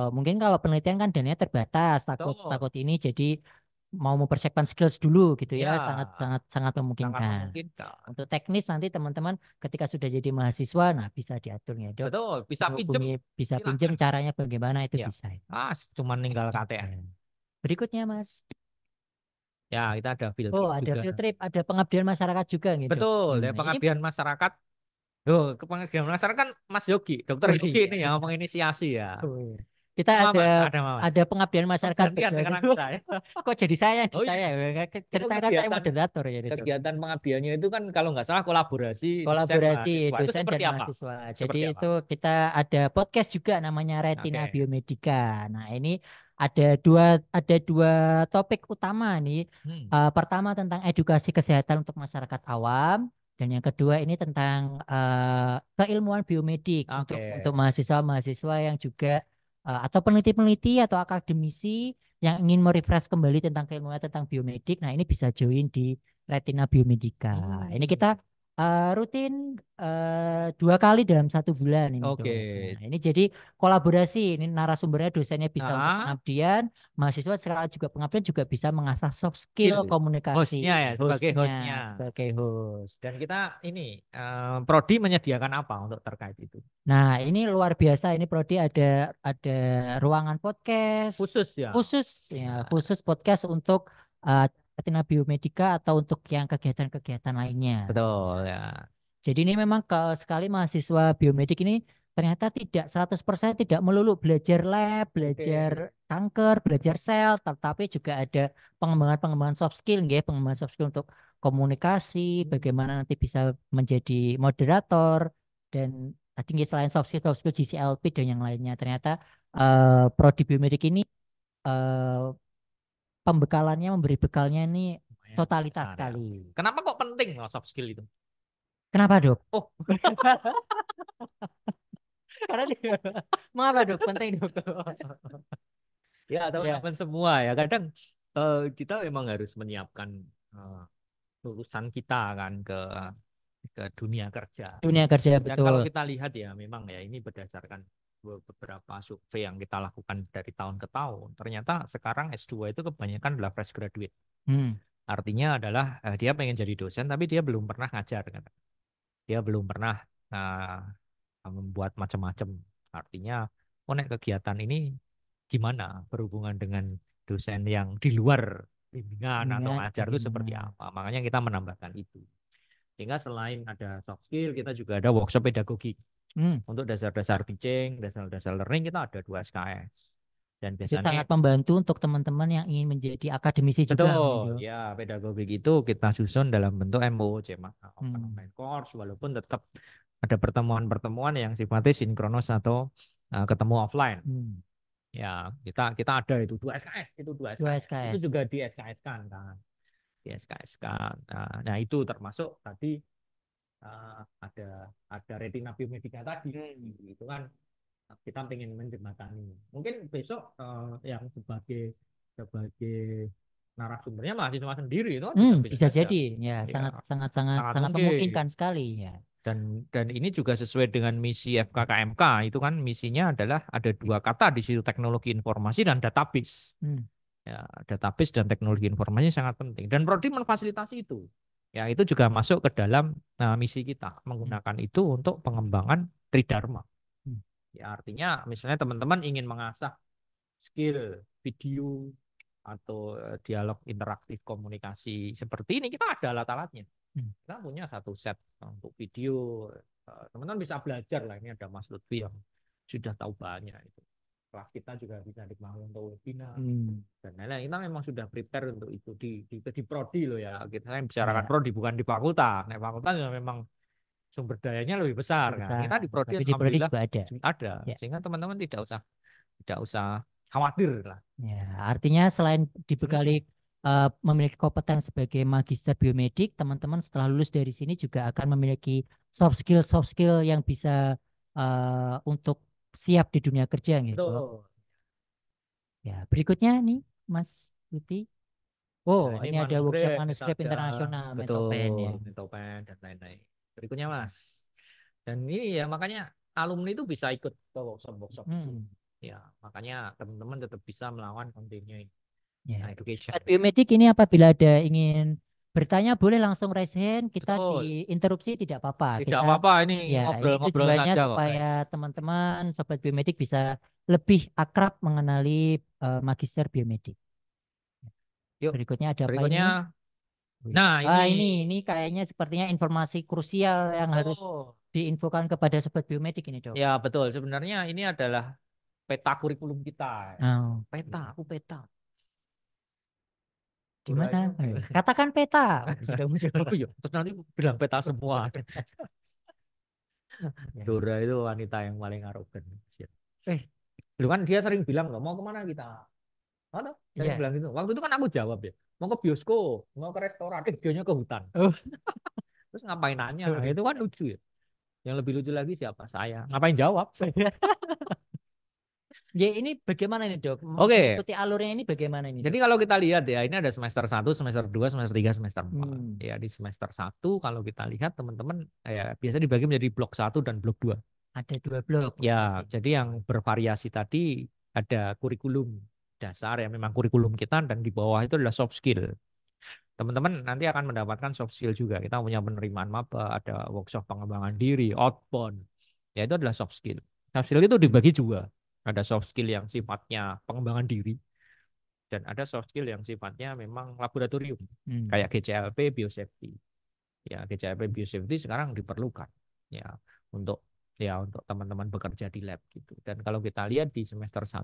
mungkin kalau penelitian kan dananya terbatas, takut ini jadi mau mempersiapkan skills dulu gitu ya, sangat sangat sangat memungkinkan. Untuk teknis nanti teman-teman ketika sudah jadi mahasiswa, nah bisa diatur ya dok. Betul, bisa pinjem caranya bagaimana itu ya. bisa. Cuma tinggal KTN. Berikutnya Mas. Ya, kita ada field trip ada juga. field trip, ada pengabdian masyarakat juga gitu. Betul, ada pengabdian masyarakat. Pengabdian masyarakat kan Mas Yogi, Dokter Yogi ini yang menginisiasi ya. Kita ada pengabdian masyarakat. Sekarang saya. Kok jadi saya yang ditanya? Ceritakan saya moderator ya. Kegiatan pengabdiannya itu kan kalau nggak salah kolaborasi dosen dan mahasiswa. Jadi itu kita ada podcast juga namanya Retina Biomedika. Nah ini ada dua topik utama nih. Pertama tentang edukasi kesehatan untuk masyarakat awam. Dan yang kedua ini tentang keilmuan biomedik untuk mahasiswa-mahasiswa yang juga atau peneliti-peneliti atau akademisi yang ingin merefresh kembali tentang keilmuan tentang biomedik. Nah ini bisa join di Retina Biomedika. Ini kita rutin 2 kali dalam 1 bulan ini. Nah, ini jadi kolaborasi. Ini narasumbernya dosennya bisa untuk pengabdian, mahasiswa secara juga pengabdian juga bisa mengasah soft skill komunikasi. Sebagai host. Dan kita ini Prodi menyediakan apa untuk terkait itu? Nah ini luar biasa. Ini Prodi ada ruangan podcast khusus khusus podcast untuk Retina Biomedika atau untuk yang kegiatan-kegiatan lainnya. Betul ya. Jadi ini memang sekali mahasiswa biomedik ini ternyata tidak 100% tidak melulu belajar lab, belajar kanker, belajar sel, tetapi juga ada pengembangan soft skill pengembangan soft skill untuk komunikasi, bagaimana nanti bisa menjadi moderator dan tadi selain soft skill GCLP dan yang lainnya. Ternyata prodi biomedik ini pembekalannya memberi bekalnya ini totalitas sekali. Kenapa kok penting soft skill itu? Kenapa dok? Karena mengapa dok? Penting dok. Ya teman-teman semua ya kadang kita memang harus menyiapkan lulusan kita kan ke dunia kerja. Betul. Dan kalau kita lihat ya memang ya ini berdasarkan beberapa survei yang kita lakukan dari tahun ke tahun. Ternyata sekarang S2 itu kebanyakan adalah fresh graduate. Artinya adalah dia pengen jadi dosen tapi dia belum pernah ngajar kan. Dia belum pernah membuat macam-macam. Artinya kegiatan ini gimana berhubungan dengan dosen yang di luar bimbingan atau ngajar itu seperti apa. Makanya kita menambahkan itu. Sehingga selain ada soft skill, kita juga ada workshop pedagogi. Untuk dasar-dasar teaching, dasar-dasar learning kita ada 2 SKS. Dan biasanya itu sangat membantu untuk teman-teman yang ingin menjadi akademisi juga. Betul, ya pedagogik itu kita susun dalam bentuk MOOC, online course, walaupun tetap ada pertemuan-pertemuan yang sifatnya sinkronos atau ketemu offline. Ya kita ada itu 2 SKS, itu 2 SKS. Itu juga di SKS kan. di SKSK. Nah itu termasuk tadi ada retina biomedika tadi, itu kan kita pengen menjembatani. Mungkin besok yang sebagai sebagai narasumbernya mahasiswa sendiri itu kan bisa Bisa saja. jadi ya, Ya, sangat sangat sangat sangat sangat mungkin. memungkinkan sekali ya. Dan ini juga sesuai dengan misi FKKMK. Itu kan misinya adalah ada dua kata di situ, teknologi informasi dan database. Hmm. Ya, database dan teknologi informasi sangat penting. Dan Prodi memfasilitasi itu. Ya, itu juga masuk ke dalam misi kita, menggunakan itu untuk pengembangan Tridharma. Hmm. Ya, artinya misalnya teman-teman ingin mengasah skill video atau dialog interaktif komunikasi seperti ini, kita ada alat-alatnya. Kita punya satu set untuk video. Teman-teman bisa belajar lah. Ini ada Mas Lutfi yang sudah tahu banyak itu. Kelas kita juga bisa dipakai untuk webinar dan lain-lain. Kita memang sudah prepare untuk itu di prodi loh ya. Kita bicarakan prodi bukan di fakultas. Nah, fakultas ya memang sumber dayanya lebih besar kan. Kita di prodi Tapi di prodi alhamdulillah juga ada. ada. Ya. Sehingga teman-teman tidak usah khawatir lah. Ya, artinya selain dibekali memiliki kompeten sebagai magister biomedik, teman-teman setelah lulus dari sini juga akan memiliki soft skill yang bisa untuk siap di dunia kerja gitu. Betul. Ya, berikutnya nih, Mas Yuti. Oh, Nah, ini ini ada workshop kita manuskrip ada internasional Metopen ya. betul Metopen dan lain-lain. Berikutnya Mas. Dan ini ya makanya alumni itu bisa ikut ke workshop-workshop itu. Ya, makanya teman-teman tetap bisa melawan continue education. Biomedik ini apabila ada ingin bertanya boleh langsung raise hand, kita Betul. diinterupsi tidak apa-apa. Tidak Kita apa-apa, ini ini ngobrol-ngobrol tujuannya saja kok, supaya guys. teman-teman sobat biomedik bisa lebih akrab mengenali magister biomedik. Yuk, Berikutnya ada apa ini? berikutnya. Nah, Ini kayaknya sepertinya informasi krusial yang harus oh, diinfokan kepada sobat biomedik ini, Dok. ya betul. Sebenarnya ini adalah peta kurikulum kita. Oh, Aku peta. gimana? Urainya. Katakan peta. Sudah muncul. Oh, iya. Terus nanti bilang peta semua. Ya. Dora itu wanita yang paling arogan. Eh, Dulu kan dia sering bilang loh, mau kemana kita? Mana? Sering iya. bilang gitu. Waktu itu kan aku jawab ya, mau ke bioskop, mau ke restoran, dionya ke hutan. Oh. Terus ngapain nanya? Itu kan lucu ya. Yang lebih lucu lagi siapa? Saya. Ngapain jawab? Ya, ini bagaimana ini, Dok? Oke. Mengikuti alurnya ini bagaimana ini, Jadi Dok? kalau kita lihat ya, ini ada semester 1, semester 2, semester 3, semester 4. Hmm. Ya, di semester 1 kalau kita lihat teman-teman ya biasa dibagi menjadi blok 1 dan blok 2. Ada 2 blok. Ya, jadi yang bervariasi tadi ada kurikulum dasar ya memang kurikulum kita dan di bawah itu adalah soft skill. Teman-teman nanti akan mendapatkan soft skill juga. Kita punya penerimaan maba, ada workshop pengembangan diri, outbound. Ya itu adalah soft skill. Soft skill itu dibagi juga. Ada soft skill yang sifatnya pengembangan diri dan ada soft skill yang sifatnya memang laboratorium. Kayak GCLP, biosafety. Ya, GCLP biosafety sekarang diperlukan ya untuk teman-teman bekerja di lab gitu. Dan kalau kita lihat di semester 1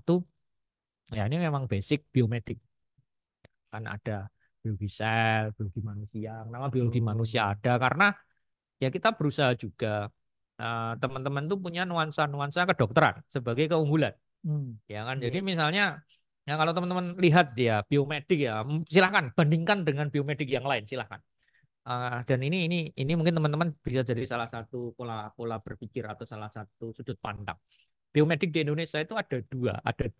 ya ini memang basic biomedik. Kan ada biologi sel, biologi manusia. Nama biologi manusia ada karena ya kita berusaha juga teman-teman tuh punya nuansa-nuansa kedokteran sebagai keunggulan. Ya kan. Jadi misalnya ya kalau teman-teman lihat ya biomedik ya silahkan bandingkan dengan biomedik yang lain silahkan. Dan ini mungkin teman-teman bisa jadi salah satu pola berpikir atau salah satu sudut pandang. Biomedik di Indonesia itu ada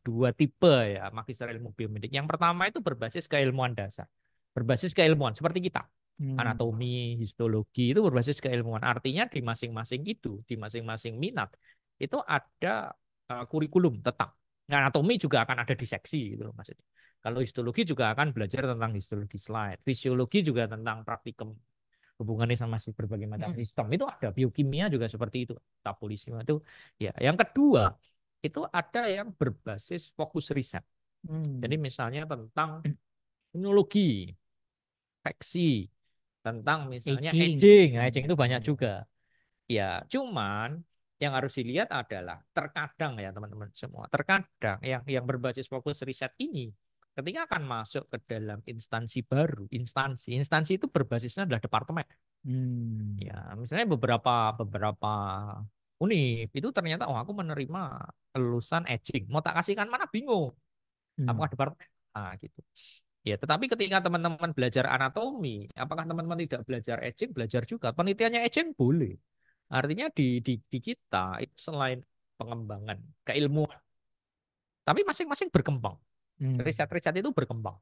dua tipe ya magister ilmu biomedik. Yang pertama itu berbasis keilmuan dasar, berbasis keilmuan seperti kita, anatomi, histologi itu berbasis keilmuan. Artinya di masing-masing itu, di masing-masing minat itu ada kurikulum tetap. Nah, anatomi juga akan ada diseksi gitu loh maksudnya. Kalau histologi juga akan belajar tentang histologi slide, fisiologi juga tentang praktikum hubungannya sama berbagai macam sistem itu ada, biokimia juga seperti itu, metabolisme itu ya. Yang kedua itu ada yang berbasis fokus riset, jadi misalnya tentang imunologi, infeksi, tentang misalnya aging. Nah, aging itu banyak juga ya. Cuman yang harus dilihat adalah terkadang ya teman-teman semua, terkadang yang berbasis fokus riset ini ketika akan masuk ke dalam instansi baru, instansi itu berbasisnya adalah departemen. Ya, misalnya beberapa univ itu ternyata oh aku menerima lulusan aging, mau tak kasihkan mana bingung. Apakah departemen? Gitu. Ya, tetapi ketika teman-teman belajar anatomi, apakah teman-teman tidak belajar aging? Belajar juga. Penelitiannya aging boleh. Artinya di kita itu selain pengembangan keilmuan, tapi masing-masing berkembang. Riset-riset itu berkembang.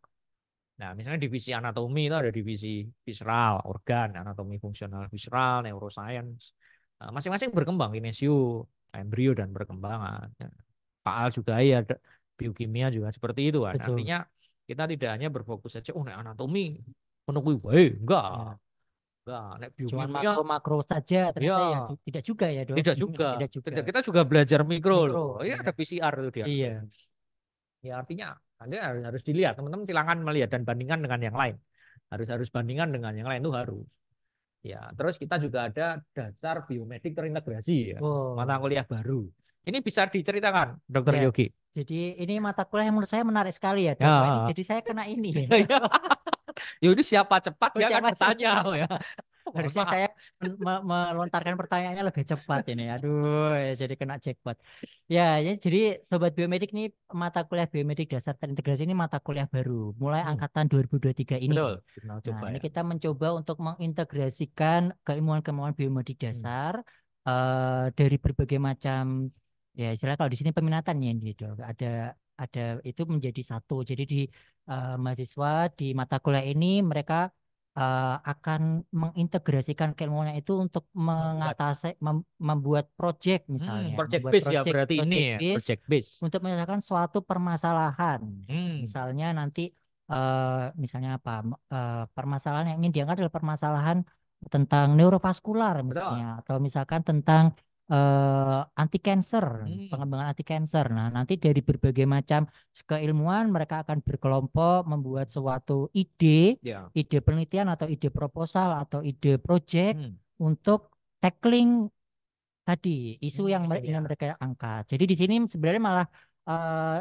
Nah, misalnya divisi anatomi itu ada divisi visceral, organ, anatomi fungsional visceral, neuroscience. Nah, masing-masing berkembang, kinesio, embrio dan perkembangan. Ya. Pak Al juga ya, ada biokimia juga seperti itu kan. Betul. Artinya kita tidak hanya berfokus saja, oh nek anatomi, menunggu baik, enggak. Ya. Enggak, nek Cuman biokimia, makro-makro saja ternyata ya ya tidak juga ya dok. tidak juga. Tidak juga. Kita juga belajar mikro loh. Mikro. Ya Ya. ada PCR itu dia. Iya. Ya artinya Anda harus dilihat, teman-teman silakan melihat dan bandingkan dengan yang lain. Harus bandingkan dengan yang lain itu harus. Ya, terus kita juga ada dasar biomedik terintegrasi ya, mata Oh. kuliah baru. Ini bisa diceritakan, Dokter Ya. Yogi. Jadi ini mata kuliah yang menurut saya menarik sekali ya dok. Wah, ini Ya, jadi saya kena ini. Yaudah siapa cepat dia akan Siapa bertanya ya. Mohon harusnya maaf. saya melontarkan pertanyaannya lebih cepat ini. Aduh, ya jadi kena jackpot. Ya, ya, jadi Sobat Biomedik nih mata kuliah biomedik dasar terintegrasi ini mata kuliah baru. Mulai angkatan 2023 ini. Betul. Kita Nah, coba ini ya. kita mencoba untuk mengintegrasikan keilmuan-keilmuan biomedik dasar dari berbagai macam ya istilah kalau di sini peminatannya gitu. Ada itu menjadi satu. Jadi di mahasiswa di mata kuliah ini mereka akan mengintegrasikan keilmuannya itu untuk Membuat membuat project misalnya, project membuat base ya project berarti ini project ya, base project base. untuk menyelesaikan suatu permasalahan. Hmm, Misalnya nanti misalnya apa permasalahan yang ingin diangkat adalah permasalahan tentang neurovaskular betul. misalnya atau misalkan tentang anti cancer, Hmm, pengembangan anti cancer. Nah, nanti dari berbagai macam keilmuan mereka akan berkelompok membuat suatu ya. ide penelitian atau ide proposal atau ide project Hmm, untuk tackling tadi isu yang isu ingin ya. mereka angkat. Jadi di sini sebenarnya malah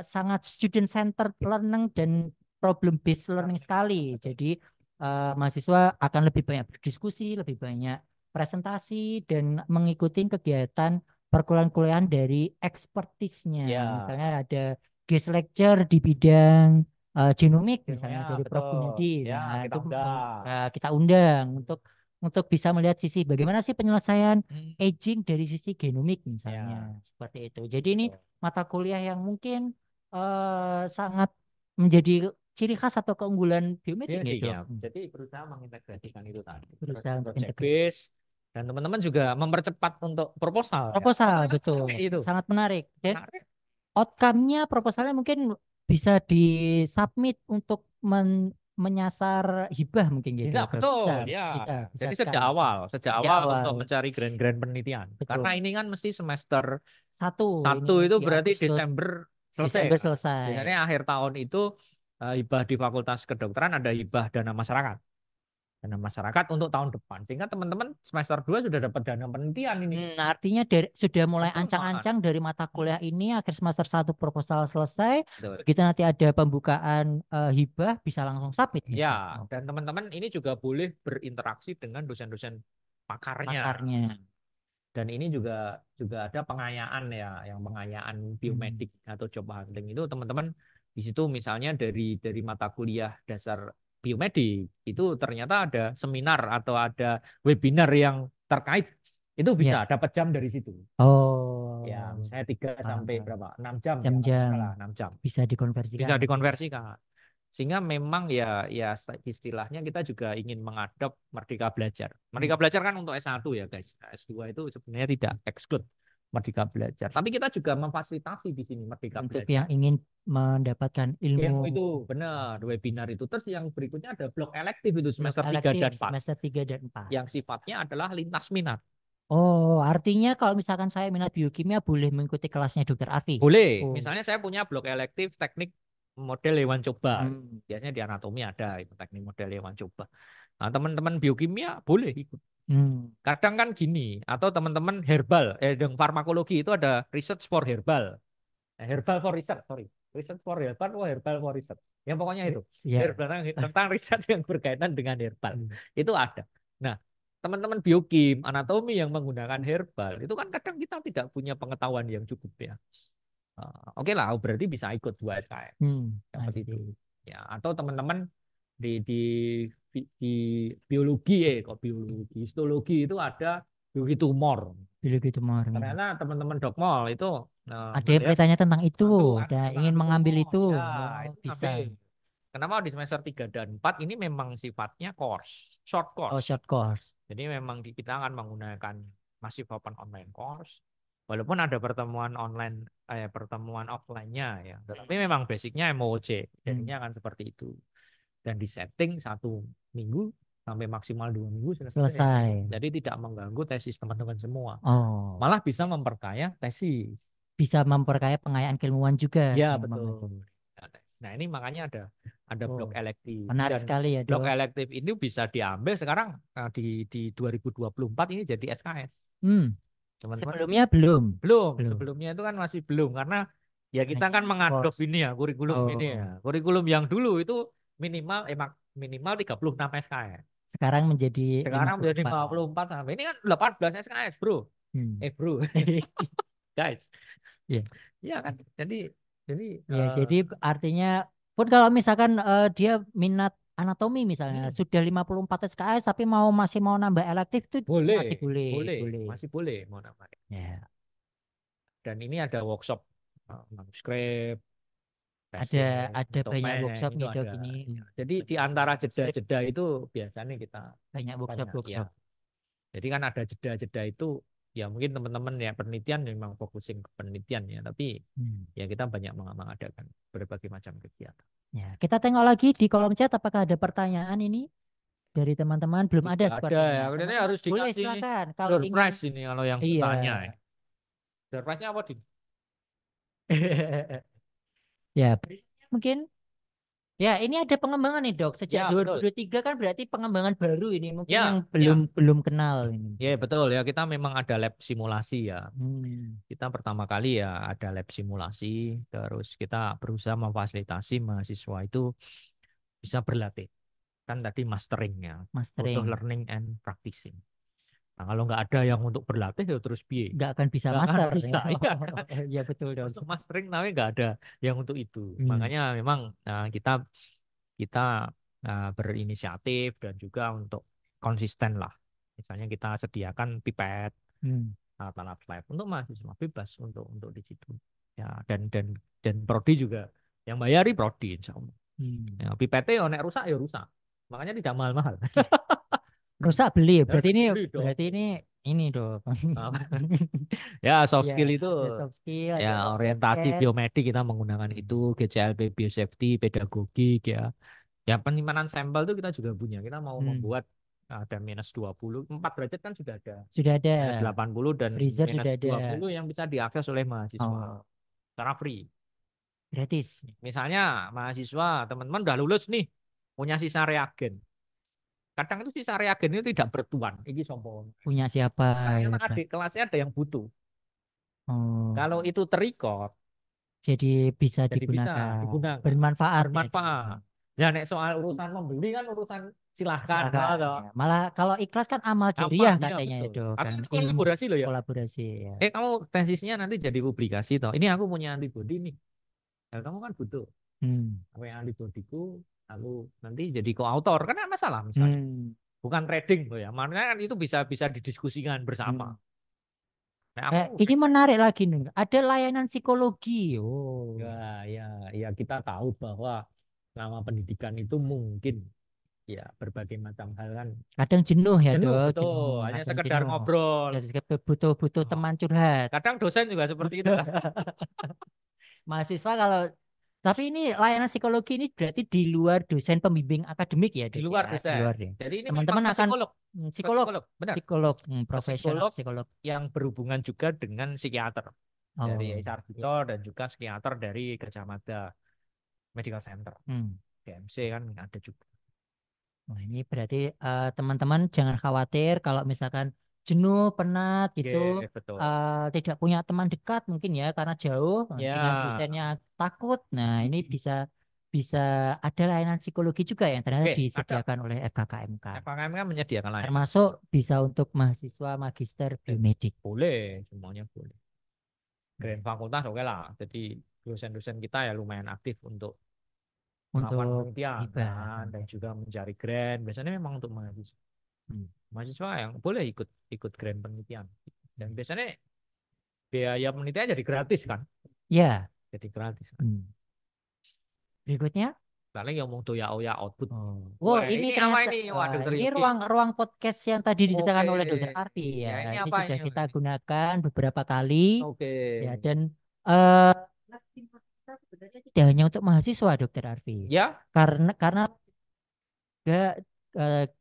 sangat student centered learning dan problem based learning sekali. Jadi mahasiswa akan lebih banyak berdiskusi, lebih banyak presentasi dan mengikuti kegiatan perkuliahan-kuliahan dari expertise-nya. Ya, Misalnya ada guest lecture di bidang genomik misalnya ilmunya dari Prof. betul. Gunadi. Ya, Nah, kita itu undang. kita undang untuk bisa melihat sisi bagaimana sih penyelesaian Hmm, aging dari sisi genomik misalnya ya, seperti itu. Jadi ini betul. mata kuliah yang mungkin sangat menjadi ciri khas atau keunggulan biomedik Biodik gitu. ya. Jadi berusaha mengintegrasikan itu tadi. Berusaha untuk Project integrasi. base dan teman-teman juga mempercepat untuk proposal ya. Proposal Proposal kan betul, capek itu. sangat menarik. Dan Menarik. outcome-nya proposalnya mungkin bisa disubmit untuk menyasar hibah mungkin gitu. Bisa, Bisa, betul, ya. bisa Jadi sekali. sejak Sejak awal awal, untuk mencari grant-grant penelitian. betul. Karena ini kan mesti semester Satu ini 1 itu di berarti Agustus, Desember selesai Desember kan. selesai. Biasanya akhir tahun itu hibah di Fakultas Kedokteran ada hibah dana masyarakat. Dana masyarakat untuk tahun depan. Sehingga teman-teman semester 2 sudah dapat dana penelitian ini. Artinya sudah mulai Percuma. ancang-ancang dari mata Hmm, kuliah ini akhir semester satu proposal selesai. betul. Begitu nanti ada pembukaan hibah bisa langsung submit Ya, gitu. dan teman-teman ini juga boleh berinteraksi dengan dosen-dosen pakarnya. Pakarnya. Dan ini juga juga ada pengayaan ya, yang pengayaan Hmm. biomedik atau job hunting itu teman-teman di situ misalnya dari mata kuliah dasar biomedik itu ternyata ada seminar atau ada webinar yang terkait itu bisa Ya. dapat jam dari situ. Ya, Oh, misalnya 3 sampai paham. berapa? 6 jam ya kalau nggak Jam-jam salah, 6 jam. bisa dikonversikan. Bisa dikonversikan. Sehingga memang ya istilahnya kita juga ingin mengadop Merdeka Belajar. Hmm. Merdeka Belajar kan untuk S1 ya guys. Nah, S2 itu sebenarnya tidak exclude Merdeka Belajar. Tapi kita juga memfasilitasi di sini Merdeka Untuk Belajar. yang ingin mendapatkan ilmu Ilmu itu benar, webinar itu. Terus yang berikutnya ada blok elektif itu blok semester 3 elektif dan 4. semester 3 dan 4. Yang sifatnya adalah lintas minat. Oh, artinya kalau misalkan saya minat biokimia boleh mengikuti kelasnya Dokter Afi. Boleh. Oh. Misalnya saya punya blok elektif teknik model hewan coba. Hmm. Biasanya di anatomi ada itu teknik model hewan coba. Nah, teman-teman biokimia boleh ikut. Hmm. Kadang kan gini, atau teman-teman herbal, dengan farmakologi itu ada research for herbal. Herbal for research, sorry. Research for herbal atau herbal for research. Yang pokoknya itu. Ya. Herbal tentang riset yang berkaitan dengan herbal. Hmm. Itu ada. Nah, teman-teman biokim, anatomi yang menggunakan herbal, itu kan kadang kita tidak punya pengetahuan yang cukup ya. Oke lah, berarti bisa ikut 2 SKM. Dapat itu. Asik. Ya, atau teman-teman di biologi, kok biologi, histologi itu ada biologi tumor. Biologi tumor. Ya. Ternyata teman-teman Dokmol itu Ada yang melihat bertanya tentang itu ada dan tentang ingin anti mengambil tumor. itu. Ya, Oh, itu bisa. ngambil. Kenapa di semester 3 dan 4 ini memang sifatnya course, short Oh, course. short course. Jadi memang kita akan menggunakan masih open online course. Walaupun ada pertemuan online, pertemuan offline-nya ya. Tetapi memang basicnya MOOC. Hmm. Jadinya akan seperti itu. Dan di setting 1 minggu sampai maksimal 2 minggu selesai. Selesai. Jadi tidak mengganggu tesis teman-teman semua. Oh, Malah bisa memperkaya tesis. bisa memperkaya pengayaan keilmuan juga. Ya, Memang itu. betul. Nah, ini makanya ada Oh, blok elektif menarik dan sekali ya, blok Dok. elektif ini bisa diambil sekarang di 2024 ini jadi SKS. Hmm. Teman-teman Sebelumnya belum. belum, Belum. sebelumnya itu kan masih belum karena ya kita kan Hanya mengadop course. ini ya kurikulum ini ya. Oh, Kurikulum yang dulu itu minimal minimal 36 SKS. sekarang menjadi Sekarang menjadi 54. 54 sampai ini kan 18 SKS, Bro. Hmm. Bro. Guys. Ya. Iya kan? Jadi Ya, jadi artinya pun kalau misalkan dia minat anatomi misalnya hmm, sudah 54 SKS tapi masih mau nambah elektif itu boleh, masih boleh, boleh, boleh. masih boleh mau namanya. Ya, Dan ini ada workshop manuskrip, ada tesis, ada banyak topeng workshop itu nih Dok ada. ini. Ya, jadi di antara jeda-jeda itu biasanya kita Banyak banyak ya. workshop-workshop. Jadi kan ada jeda-jeda itu ya mungkin teman-teman ya penelitian memang fokusin ke penelitian ya, tapi Hmm. ya kita banyak mengadakan berbagai macam kegiatan. Ya, kita tengok lagi di kolom chat apakah ada pertanyaan ini dari teman-teman. Belum ada Tidak ada ya, sepertinya. kelihatannya Teman-teman harus boleh dikasih silakan kalau door ingin. prize ini kalau yang Iya. bertanya. Door prize-nya apa, Din? Ya, mungkin. Ya, ini ada pengembangan nih, Dok. Sejak Ya, betul. 2023 kan berarti pengembangan baru ini. Mungkin yang Ya, belum ya. belum kenal ini. Ya, betul ya. Kita memang ada lab simulasi ya. Hmm. Kita pertama kali ya ada lab simulasi, terus kita berusaha memfasilitasi mahasiswa itu bisa berlatih. Kan tadi masteringnya, butuh Mastering. learning and practicing. Nah, kalau nggak ada yang untuk berlatih ya terus biaya. Nggak akan bisa Nggak akan master. bisa. Iya kan? Ya betul, Dok. Untuk mastering tapi nggak ada yang untuk itu. Hmm. Makanya memang kita kita berinisiatif dan juga untuk konsisten lah. Misalnya kita sediakan pipet, Hmm. alat-alat lab untuk mahasiswa bebas untuk di situ. Ya, dan prodi juga yang bayari prodi insya Allah. Hmm. Ya, pipetnya ya nek rusak ya rusak. Makanya tidak mahal-mahal. Rusak beli. Harus beli dong. Berarti ini, Dok. Apa? Ya, soft Ya, skill itu ada soft skill, ya ada orientasi podcast. biomedik kita menggunakan itu, GCLP biosafety, pedagogik ya. Ya penyimpanan sampel itu kita juga punya. Kita mau Hmm. membuat ada -20, 4 derajat kan sudah ada. Sudah ada. -80 dan Freezer minus sudah dua ada. puluh yang bisa diakses oleh mahasiswa Oh, secara free. gratis. Misalnya mahasiswa, teman-teman udah lulus nih, punya sisa reagen. Kadang itu sisa reagen itu tidak bertuan. Ini sombong. Punya siapa? Ternyata Ya, Pak? adik kelasnya ada yang butuh. Oh. Kalau itu terrecord, Jadi bisa jadi bisa digunakan digunakan, bermanfaat ya bermanfaat. Ya, nek soal urusan membeli kan urusan silahkan. silakan Atau ya. Malah kalau ikhlas kan amal gampang, jariah ya katanya betul. itu Atau kan itu ilmu kolaborasi loh ya. kolaborasi ya. Kamu tesisnya nanti jadi publikasi toh. Ini aku punya antibody nih. Ya, kamu kan butuh. Hmm. Apa yang antibodiku, lalu nanti jadi koautor. Kan nggak masalah misalnya. Hmm. Bukan trading loh ya. Makanya kan itu bisa bisa didiskusikan bersama. Hmm. Nah, aku Ini menarik lagi nih. Ada layanan psikologi. ya, Oh, ya kita tahu bahwa selama pendidikan itu mungkin ya berbagai macam hal kan kadang jenuh ya jenuh dok, betul. jenuh. Hanya Kadang sekedar jenuh. ngobrol. Dari butuh butuh Oh. teman curhat. Kadang dosen juga seperti itu kan. Mahasiswa kalau tapi ini layanan psikologi ini berarti di luar dosen pembimbing akademik ya Di dok luar ya, di dosen. luar ya. Jadi ini memang Teman-teman ke akan psikolog, ke psikolog, psikolog, benar. psikolog, Ke profesional psikolog psikolog. yang berhubungan juga dengan psikiater dari Oh, Sarjito dan juga psikiater dari Gajah Mada Medical Center. hmm. GMC kan ada juga. Wah, ini berarti teman-teman jangan khawatir kalau misalkan jenuh, penat gitu, Oke, betul. tidak punya teman dekat mungkin ya karena jauh dengan Ya, dosennya takut. Nah, ini bisa bisa ada layanan psikologi juga yang ternyata oke, ada. disediakan oleh FKKMK. FKM kan menyediakan layanan. Termasuk bisa untuk mahasiswa magister biomedik. Boleh, semuanya boleh. Grand Fakultas oke lah. Jadi dosen-dosen kita ya lumayan aktif untuk melakukan untuk penelitian hibah. kan, dan juga mencari grant. Biasanya memang untuk mahasiswa. Mahasiswa yang boleh ikut grant penelitian. Dan biasanya biaya penelitian jadi gratis kan? Ya. Jadi gratis kan. Berikutnya. Paling yang mau ya output. Wow, Wah, ini ini apa ternyata ini? Wah, Dokter ini Yogi. ruang podcast yang tadi Oke. diceritakan oleh Dokter Arfi Ya, ya. ini Ini apa sudah ini? kita gunakan beberapa kali Oke. ya, dan eh sebenarnya tidak hanya untuk mahasiswa, Dokter Arfi. Ya. Karena juga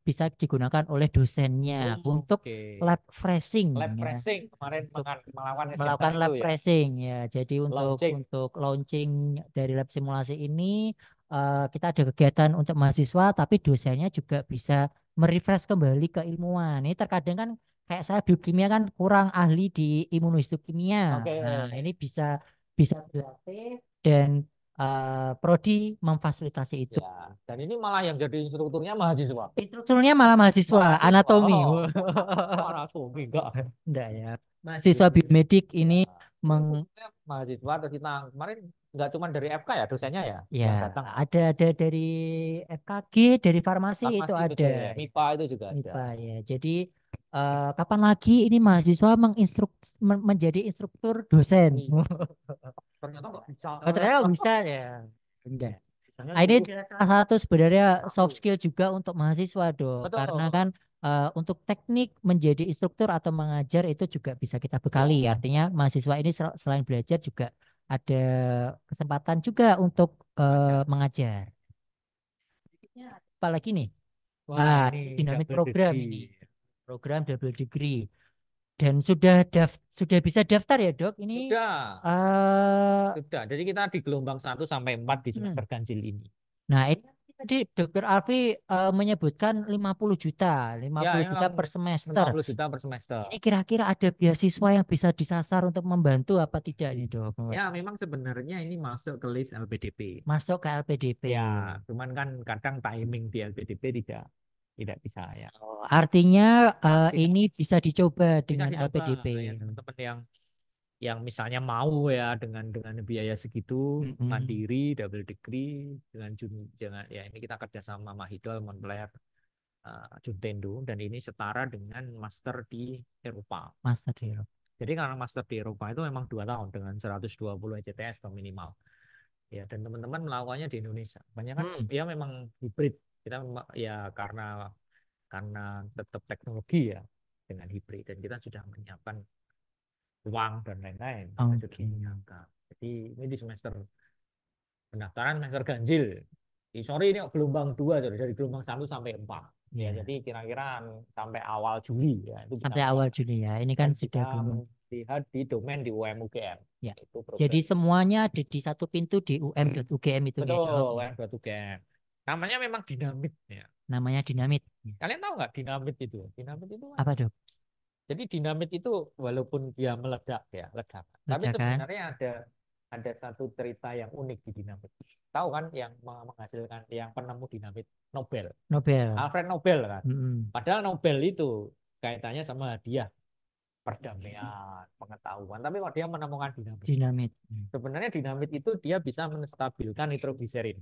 bisa digunakan oleh dosennya untuk Oke. lab phrasing Lab ya. pressing kemarin Untuk melawan melakukan itu lab ya. tracing ya. Jadi Launching. untuk launching dari lab simulasi ini kita ada kegiatan untuk mahasiswa, tapi dosennya juga bisa merefresh kembali keilmuan. Ini terkadang kan kayak saya biokimia kan kurang ahli di imunohistokimia. Oke. Nah, ini bisa bisa dilatih dan prodi memfasilitasi itu. Ya, dan ini malah yang jadi instrukturnya mahasiswa. Instrukturnya malah mahasiswa Mahasiswa. anatomi. Oh, anatomi enggak. Enggak ya. Mahasiswa biomedik Ya, ini ini meng khususnya mahasiswa atau kita kemarin nggak cuma dari FK ya dosennya ya ya yang datang. ada dari FKG, dari farmasi itu Farmasi ada. betul ya. MIPA itu juga ada. MIPA ya. Jadi kapan lagi ini mahasiswa menjadi instruktur dosen? Wih, ternyata nggak bisa. Oh, ternyata bisa ya. Enggak. Misalnya Nah, ini dulu adalah salah satu sebenarnya soft skill juga untuk mahasiswa, Dok. Karena betul. kan untuk teknik menjadi instruktur atau mengajar itu juga bisa kita bekali. Ya, Artinya mahasiswa ini selain belajar juga ada kesempatan juga untuk aja. mengajar. Berikutnya apalagi nih? Wah, Ah, ini dinamik double program degree. ini. Program double degree. Dan sudah bisa daftar ya, Dok? Ini Sudah, eh sudah. Jadi kita di gelombang 1 sampai 4 di hmm. semester ganjil ini. Nah, ini tadi Dokter Alfi menyebutkan 50 juta, Ya, 50 juta memang per lima semester. puluh juta per semester. Ini kira-kira ada beasiswa yang bisa disasar untuk membantu apa tidak nih, Dok? Ya, memang sebenarnya ini masuk ke list LPDP. Masuk ke LPDP. Ya, cuman kan kadang timing di LPDP tidak bisa ya. Oh, artinya Tidak ini bisa dicoba bisa dengan dicoba LPDP. ya teman-teman yang misalnya mau ya dengan biaya segitu Mm-mm. mandiri double degree dengan ya ini kita kerjasama Mahidol Montclair Juntendo dan ini setara dengan master di Eropa. Master Hero. Jadi karena master di Eropa itu memang 2 tahun dengan 120 ECTS atau minimal. Ya, dan teman-teman melakukannya di Indonesia. Banyak kan ya memang hibrid. Kita ya karena tetap teknologi ya dengan hibrid dan kita sudah menyiapkan uang dan lain-lain. Kita sudah Oke. menyiapkan. Jadi ini di semester pendaftaran semester ganjil. Sorry ini gelombang 2 dari gelombang 1 sampai 4. Ya, Ya. jadi kira-kira sampai awal Juli ya itu bisa Sampai awal melakukan. Juni ya. Ini kan Dan sudah bisa gelombang. lihat di domain di UM UGM. Ya. Itu Jadi program. semuanya ada di satu pintu di UM.UGM itu ya, Betul, Dok. UM UGM. Namanya memang dinamit ya. Namanya dinamit. Kalian tahu nggak dinamit itu? Dinamit itu kan. Apa, Dok? Jadi dinamit itu walaupun dia meledak ya, ledak. Tapi Ledakan. sebenarnya ada satu cerita yang unik di dinamit. Tahu kan yang menghasilkan yang penemu dinamit Nobel. Nobel. Alfred Nobel kan. Mm-mm. Padahal Nobel itu kaitannya sama hadiah perdamaian, pengetahuan. Tapi kok dia menemukan dinamit. Dinamit. Sebenarnya dinamit itu dia bisa menstabilkan nitrogliserin.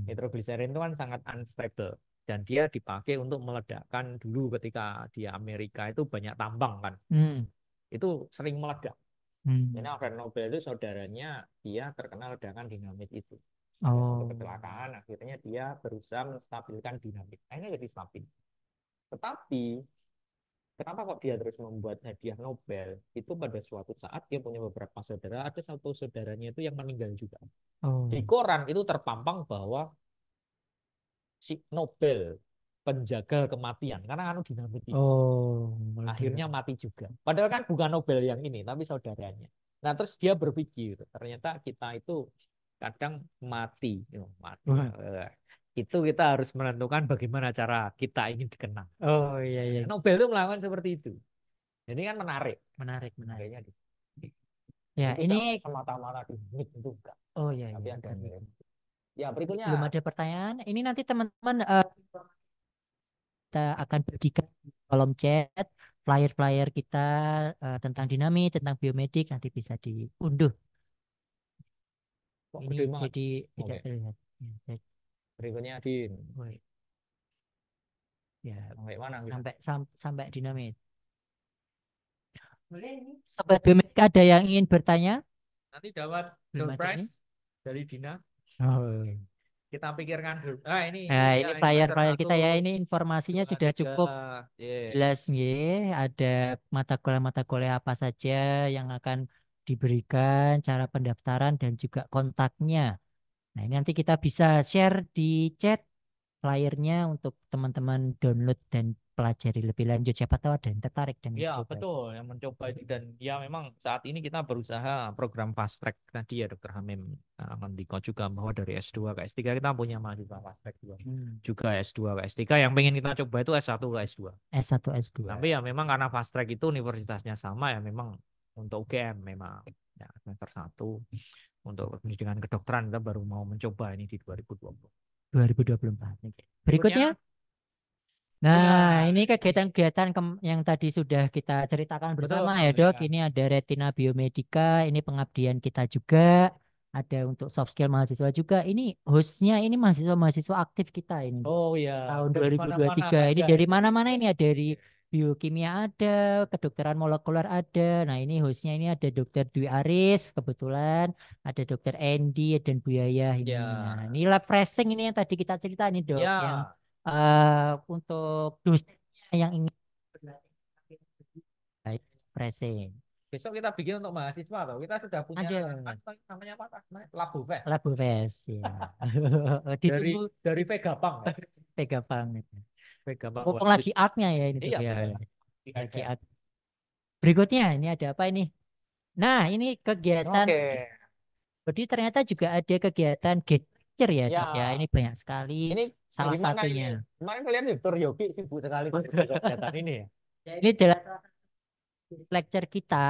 Nitrogliserin itu kan sangat unstable dan dia dipakai untuk meledakkan dulu ketika di Amerika itu banyak tambang kan. Hmm. Itu sering meledak. Jadi Hmm. Alfred Nobel itu saudaranya dia terkena ledakan dinamit itu. Dan untuk Oh. kecelakaan akhirnya dia berusaha menstabilkan dinamit. Akhirnya jadi stabil. Tetapi kenapa kok dia terus membuat hadiah Nobel? Itu pada suatu saat dia punya beberapa saudara, ada satu saudaranya itu yang meninggal juga. Oh. Di koran itu terpampang bahwa si Nobel penjaga kematian karena anu dinamit ini. Oh. Akhirnya mati juga. Padahal kan bukan Nobel yang ini, tapi saudaranya. Nah, terus dia berpikir, ternyata kita itu kadang mati. Mati. Wah. Itu kita harus menentukan bagaimana cara kita ingin dikenang. Oh, iya iya. Nobel itu melakukan seperti itu. Jadi kan menarik. Menarik. Kayaknya Ya, jadi ini semata-mata dinamit itu enggak. oh iya Tapi iya. ada ya berikutnya. Belum ada pertanyaan. Ini nanti teman-teman kita akan bagikan di kolom chat flyer-flyer kita tentang dinamit, tentang biomedik nanti bisa diunduh. Kok Ini gede banget? jadi tidak Oke. terlihat. Berikutnya Din. Ya, Sampai mana? sampai dinamit. Sobat Biometrika ada yang ingin bertanya? Nanti dapat Belum door ada prize ini. dari Dina. Oh. Kita pikirkan dulu. Ini Nah, ya, ini ini semester flyer-flyer 1, kita ya, ini informasinya 2, sudah 3. cukup Yeah. jelas nggih. Ada mata kuliah apa saja yang akan diberikan, cara pendaftaran dan juga kontaknya. Nah, ini nanti kita bisa share di chat flyernya untuk teman-teman download dan pelajari lebih lanjut. Siapa tahu ada yang tertarik dan Ya, mencoba. betul yang mencoba ini dan ya memang saat ini kita berusaha program fast track tadi ya Dokter Hamim Mendiko juga bahwa dari S2 ke S3 kita punya mahasiswa fast track juga. Juga S2 ke S3 yang pengen kita coba itu S1 ke S2. S1, S2. Tapi ya memang karena fast track itu universitasnya sama ya memang untuk UGM memang ya semester 1 untuk pendidikan kedokteran kita baru mau mencoba ini di 2020. 2024. Berikutnya. Berikutnya. Nah, ini kegiatan-kegiatan yang tadi sudah kita ceritakan bersama Betul, ya Dok. ya. Ini ada Retina Biomedika, ini pengabdian kita juga. Ada untuk soft skill mahasiswa juga. Ini hostnya ini mahasiswa-mahasiswa aktif kita ini. Oh ya, Tahun dari mana-mana 2023. Ini saja dari ini. mana-mana ini ada dari biokimia ada, kedokteran molekuler ada. Nah, ini hostnya ini ada Dokter Dwi Aris kebetulan, ada Dokter Andy dan Bu Yaya ini. Ya. Nah, ini lab tracing ini yang tadi kita cerita nih Dok, Ya. yang untuk dosennya yang ingin berlatih tracing. Besok kita bikin untuk mahasiswa loh. Kita sudah punya Ada namanya apa? Labu Fest. labu fest ya. Dari Ditunggu Vegapunk. Vega banget. Vegapunk. Mumpung lagi artnya ya ini Dok Iya, ya. betul. Lagi art. Berikutnya ini ada apa ini? Nah, ini kegiatan. Oke. Jadi ternyata juga ada kegiatan guest lecture ya, Ya. Dok ya. Ini banyak sekali. Ini Salah gimana ini? satunya. Kemarin kalian Dokter Yogi sibuk sekali dengan kegiatan ini ya. Ya, ini adalah lecture kita.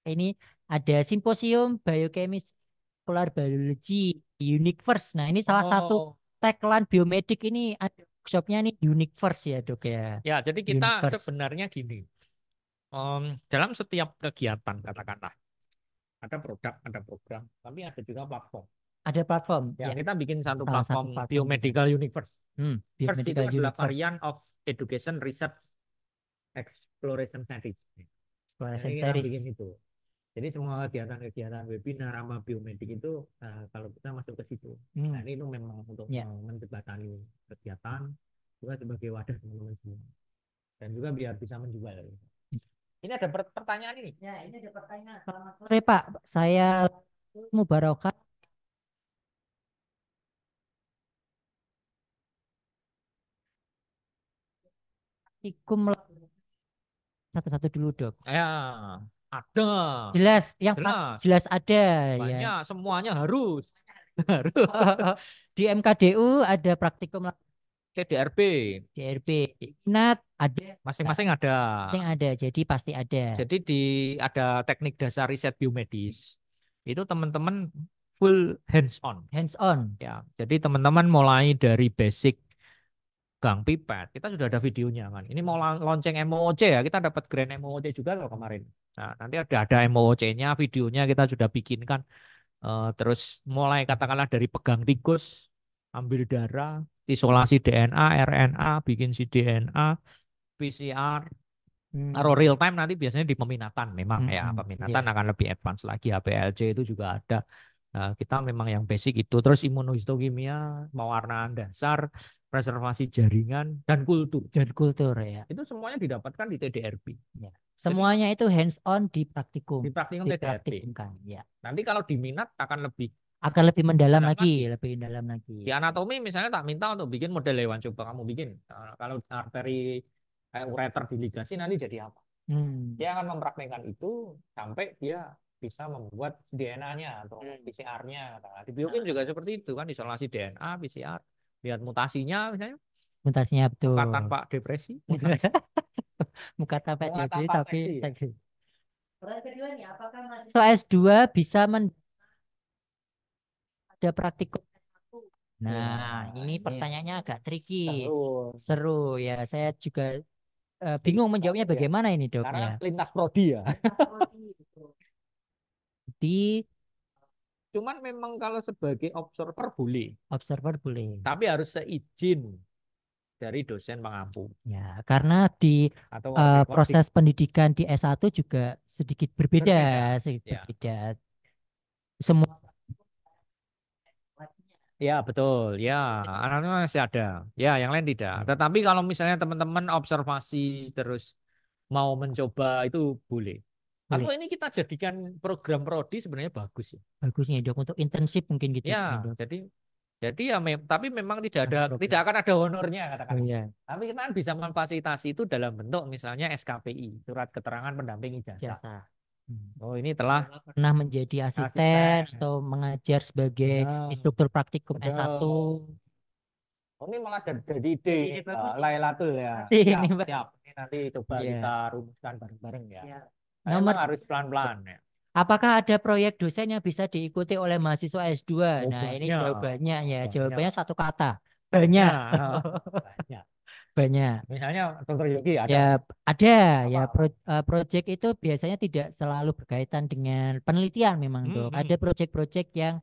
Ini ada simposium biochemistry molecular biology Universe. Nah, ini salah satu Oh. tagline biomedik ini ada workshopnya nih Universe ya, Dok ya. Ya, jadi kita Universe. sebenarnya gini. Dalam setiap kegiatan katakanlah ada produk, ada program, tapi ada juga platform. Ada platform. Ya, kita bikin satu Salah satu platform platform Biomedical Universe. First itu Biomedical adalah Universe. varian of education research exploration series. Exploration Jadi kita series. bikin itu. Jadi semua kegiatan-kegiatan webinar sama biomedik itu kalau kita masuk ke situ. Nah, ini itu memang untuk menjembatani kegiatan juga sebagai wadah teman-teman semua. Dan juga biar bisa menjual. Ini ada pertanyaan ini. Ya, ini ada pertanyaan. Selamat sore Pak, saya Mubarakah. Ikum satu-satu dulu Dok. Ya, ada. Jelas, yang Jelas. pasti jelas ada Banyak, ya. semuanya harus. Harus. Di MKDU ada praktikum TDRB. DRB. Minat ada. Masing-masing ada. Masing ada, jadi pasti ada. Jadi ada teknik dasar riset biomedis. Itu teman-teman full hands on. Hands on. Ya, jadi teman-teman mulai dari basic gang pipet, kita sudah ada videonya kan. Ini mau launching MOOC ya, kita dapat grant MOOC juga loh kemarin. Nah, nanti ada MOOC-nya, videonya kita sudah bikinkan. Terus mulai katakanlah dari pegang tikus, ambil darah, isolasi DNA, RNA, bikin cDNA, PCR. Kalau real time nanti biasanya di peminatan memang ya, peminatan akan lebih advance lagi. HPLC itu juga ada. Nah, kita memang yang basic itu. Terus imunohistokimia, pewarnaan dasar, preservasi jaringan, dan kultur. Dan kultur ya. Itu semuanya didapatkan di TDRB. Ya. Semuanya itu hands on di praktikum. Di praktikum TDRB. Ya. Nanti kalau diminat akan lebih mendalam lagi, lebih dalam lagi. Di anatomi misalnya tak minta untuk bikin model hewan, coba kamu bikin. Kalau arteri ureter diligasi nanti jadi apa? Dia akan mempraktekkan itu sampai dia bisa membuat DNA-nya atau PCR-nya. Nah, di biokim juga seperti itu kan, isolasi DNA, PCR, lihat mutasinya misalnya. Mutasinya betul. Muka tanpa depresi. Muka tanpa depresi tapi seksi. Pertanyaan kedua nih, apakah mahasiswa S2 bisa ada praktikum S1? Nah, ini pertanyaannya agak tricky. Seru ya. Saya juga bingung menjawabnya bagaimana ini Dok. Karena lintas prodi ya. Di Cuman memang kalau sebagai observer boleh, Observer boleh. tapi harus seizin dari dosen pengampu Ya, karena di atau working proses pendidikan di S1 juga sedikit berbeda, berbeda. sedikit Ya, berbeda. Semua ya betul. Ya, anak-anak masih ada. Ya, yang lain tidak. Tetapi kalau misalnya teman-teman observasi terus mau mencoba itu boleh. Atau boleh. ini kita jadikan program prodi sebenarnya bagus ya. Bagusnya dok untuk internship mungkin gitu Ya, ya dok. jadi ya tapi memang Ada tidak program. akan ada honornya Oh katakan. iya, Tapi kita kan bisa memfasilitasi itu dalam bentuk misalnya SKPI, surat keterangan pendamping ijazah. jasa. Hmm. Oh, ini telah Pernah menjadi asisten asisten. atau mengajar sebagai Ya, instruktur praktikum S1. betul. Oh, ini malah jadi ide Ide bagus sih. Lailatul ya. Sih ini Siap, Mbak. siap. Ini nanti coba kita Iya. rumuskan bareng-bareng ya. Siap. Memang Nomor, harus pelan-pelan ya. apakah ada proyek dosen yang bisa diikuti oleh mahasiswa S2? Oh, Nah, ini banyak. jawabannya ya. Banyak. Jawabannya satu kata. Banyak. Banyak. Banyak. Banyak. Misalnya Dr. Yogi ada Ya, ada ya apa? project itu biasanya tidak selalu berkaitan dengan penelitian memang dok. Ada Hmm. project-project yang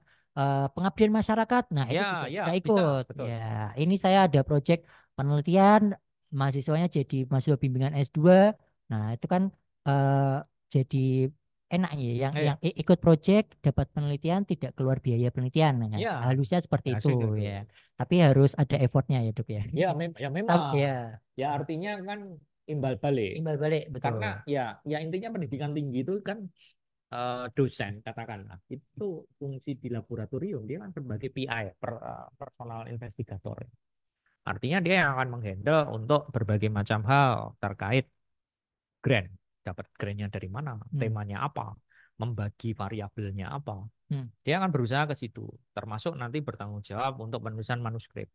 pengabdian masyarakat. Nah, itu Ya, juga ya, bisa bisa, ikut. betul. Ya, ini saya ada project penelitian, mahasiswanya jadi mahasiswa bimbingan S2. Nah, itu kan eh, jadi enak ya yang Iya, ikut project dapat penelitian tidak keluar biaya penelitian. Nah, iya. harusnya seperti Ya, itu sih itu. ya. Tapi harus ada effortnya ya dok ya. Ya Tapi memang. ya Ya artinya kan imbal balik. imbal balik Karena betul. ya intinya pendidikan tinggi itu kan dosen katakanlah itu fungsi di laboratorium dia kan sebagai PI personal investigator. Artinya dia yang akan menghandle untuk berbagai macam hal terkait grant, dapat grantnya dari mana, Hmm. temanya apa, membagi variabelnya apa. Hmm. Dia akan berusaha ke situ, termasuk nanti bertanggung jawab untuk penulisan manuskrip.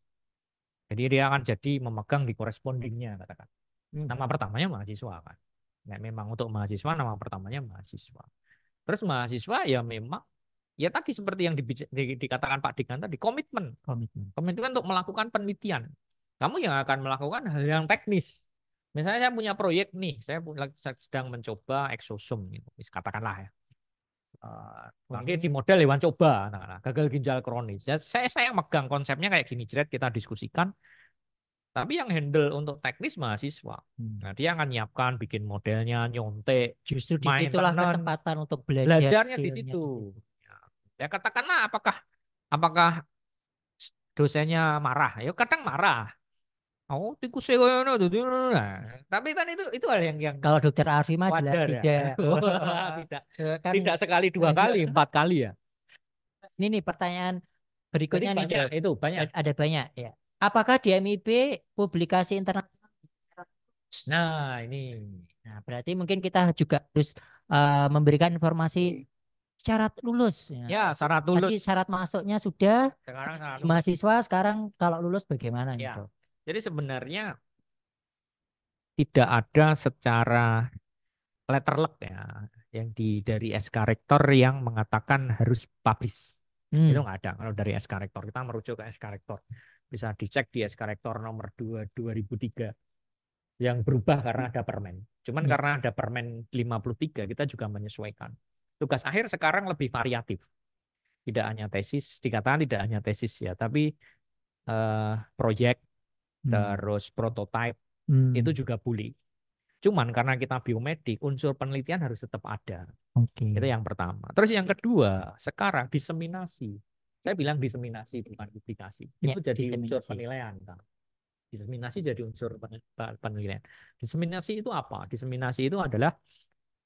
Jadi dia akan jadi memegang di correspondingnya katakan. Hmm. Nama pertamanya mahasiswa kan. Nah, memang untuk mahasiswa nama pertamanya mahasiswa. Terus mahasiswa ya memang ya tadi seperti yang dikatakan Pak Dikan tadi komitmen. Komitmen. Komitmen untuk melakukan penelitian. Kamu yang akan melakukan hal yang teknis. Misalnya saya punya proyek nih, sedang mencoba eksosum gitu. Katakanlah ya. Nanti di model hewan coba, nah, gagal ginjal kronis. Ya, saya megang konsepnya kayak gini, Jret, kita diskusikan. Tapi yang handle untuk teknis mahasiswa. Nah, dia akan nyiapkan, bikin modelnya, nyontek, Justru disitulah maintenance, kesempatan untuk belajar belajarnya di skillnya situ. di situ. Ya katakanlah apakah dosennya marah? Ya kadang marah. Oh, tikus kono nah, tapi kan itu hal yang Kalau dokter Arfi mah jelas wajar ya. tidak. Tidak Kan tidak sekali dua kali, 4 kali ya. ini nih pertanyaan Jadi berikutnya nih banyak dok. itu banyak. Ada banyak ya. Apakah di MIB publikasi internasional? Nah, ini Nah, berarti mungkin kita juga harus memberikan informasi syarat lulus. Ya. ya syarat Tadi lulus. syarat masuknya sudah Sekarang syarat di lulus. mahasiswa, sekarang kalau lulus bagaimana nih Ya. dok? Jadi sebenarnya tidak ada secara letterlek ya yang dari SK Rektor yang mengatakan harus publish. Itu Hmm. nggak ada. Kalau dari SK Rektor kita merujuk ke SK Rektor. Bisa dicek di SK Rektor nomor 2 2003 yang berubah karena ada Permen. Cuman Ya. karena ada Permen 53 kita juga menyesuaikan. Tugas akhir sekarang lebih variatif. Tidak hanya tesis, dikatakan tidak hanya tesis ya, tapi proyek Hmm. terus prototype itu Hmm. juga boleh. Cuman karena kita biomedik, unsur penelitian harus tetap ada. Itu Oke. yang pertama. Terus yang kedua, sekarang diseminasi. Saya bilang diseminasi bukan publikasi. Ya, Itu jadi unsur diseminasi. penilaian, Kang. Diseminasi jadi unsur penilaian. Diseminasi itu apa? Diseminasi itu adalah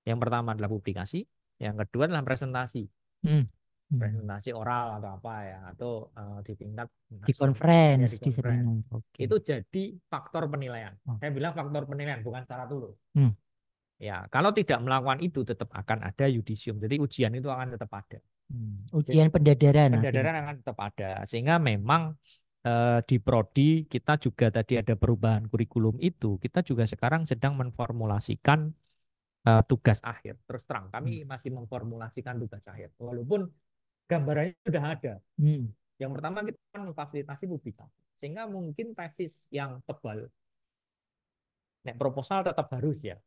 yang pertama adalah publikasi, yang kedua adalah presentasi. Hmm. Hmm. Presentasi oral atau apa ya, atau di tingkat Di nasional ya conference, di di conference. seminar. Oke. Itu jadi faktor penilaian. Oh. Saya bilang faktor penilaian bukan secara lulus. Hmm. Ya, kalau tidak melakukan itu tetap akan ada yudisium. Jadi ujian itu akan tetap ada. Hmm. Jadi Ujian pendadaran pendadaran nanti. akan tetap ada. Sehingga memang di prodi kita juga tadi ada perubahan kurikulum itu. Kita juga sekarang sedang menformulasikan tugas akhir. Terus terang, kami Hmm. masih memformulasikan tugas akhir. Walaupun gambarannya sudah ada. Hmm. Yang pertama kita kan memfasilitasi publikasi. Sehingga mungkin tesis yang tebal, nek proposal tetap harus ya.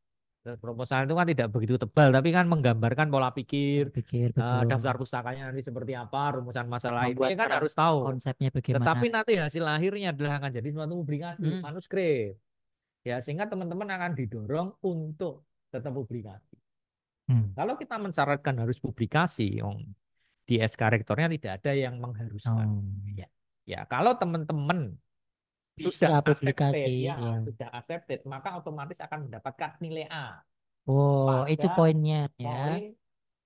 Proposal itu kan tidak begitu tebal, tapi kan menggambarkan pola pikir, betul. daftar pustakanya nanti seperti apa, rumusan masalah ini Membuat kan harus tahu. konsepnya bagaimana. Tetapi nanti hasil akhirnya adalah akan jadi suatu publikasi, Hmm. manuskrip. Ya, sehingga teman-teman akan didorong untuk tetap publikasi. Kalau kita mensyaratkan harus publikasi, di SK rektornya tidak ada yang mengharuskan. Ya. Ya, kalau teman-teman Bisa sudah publikasi, accepted, ya. sudah accepted, maka otomatis akan mendapatkan nilai A Oh, itu pada poinnya ya. poin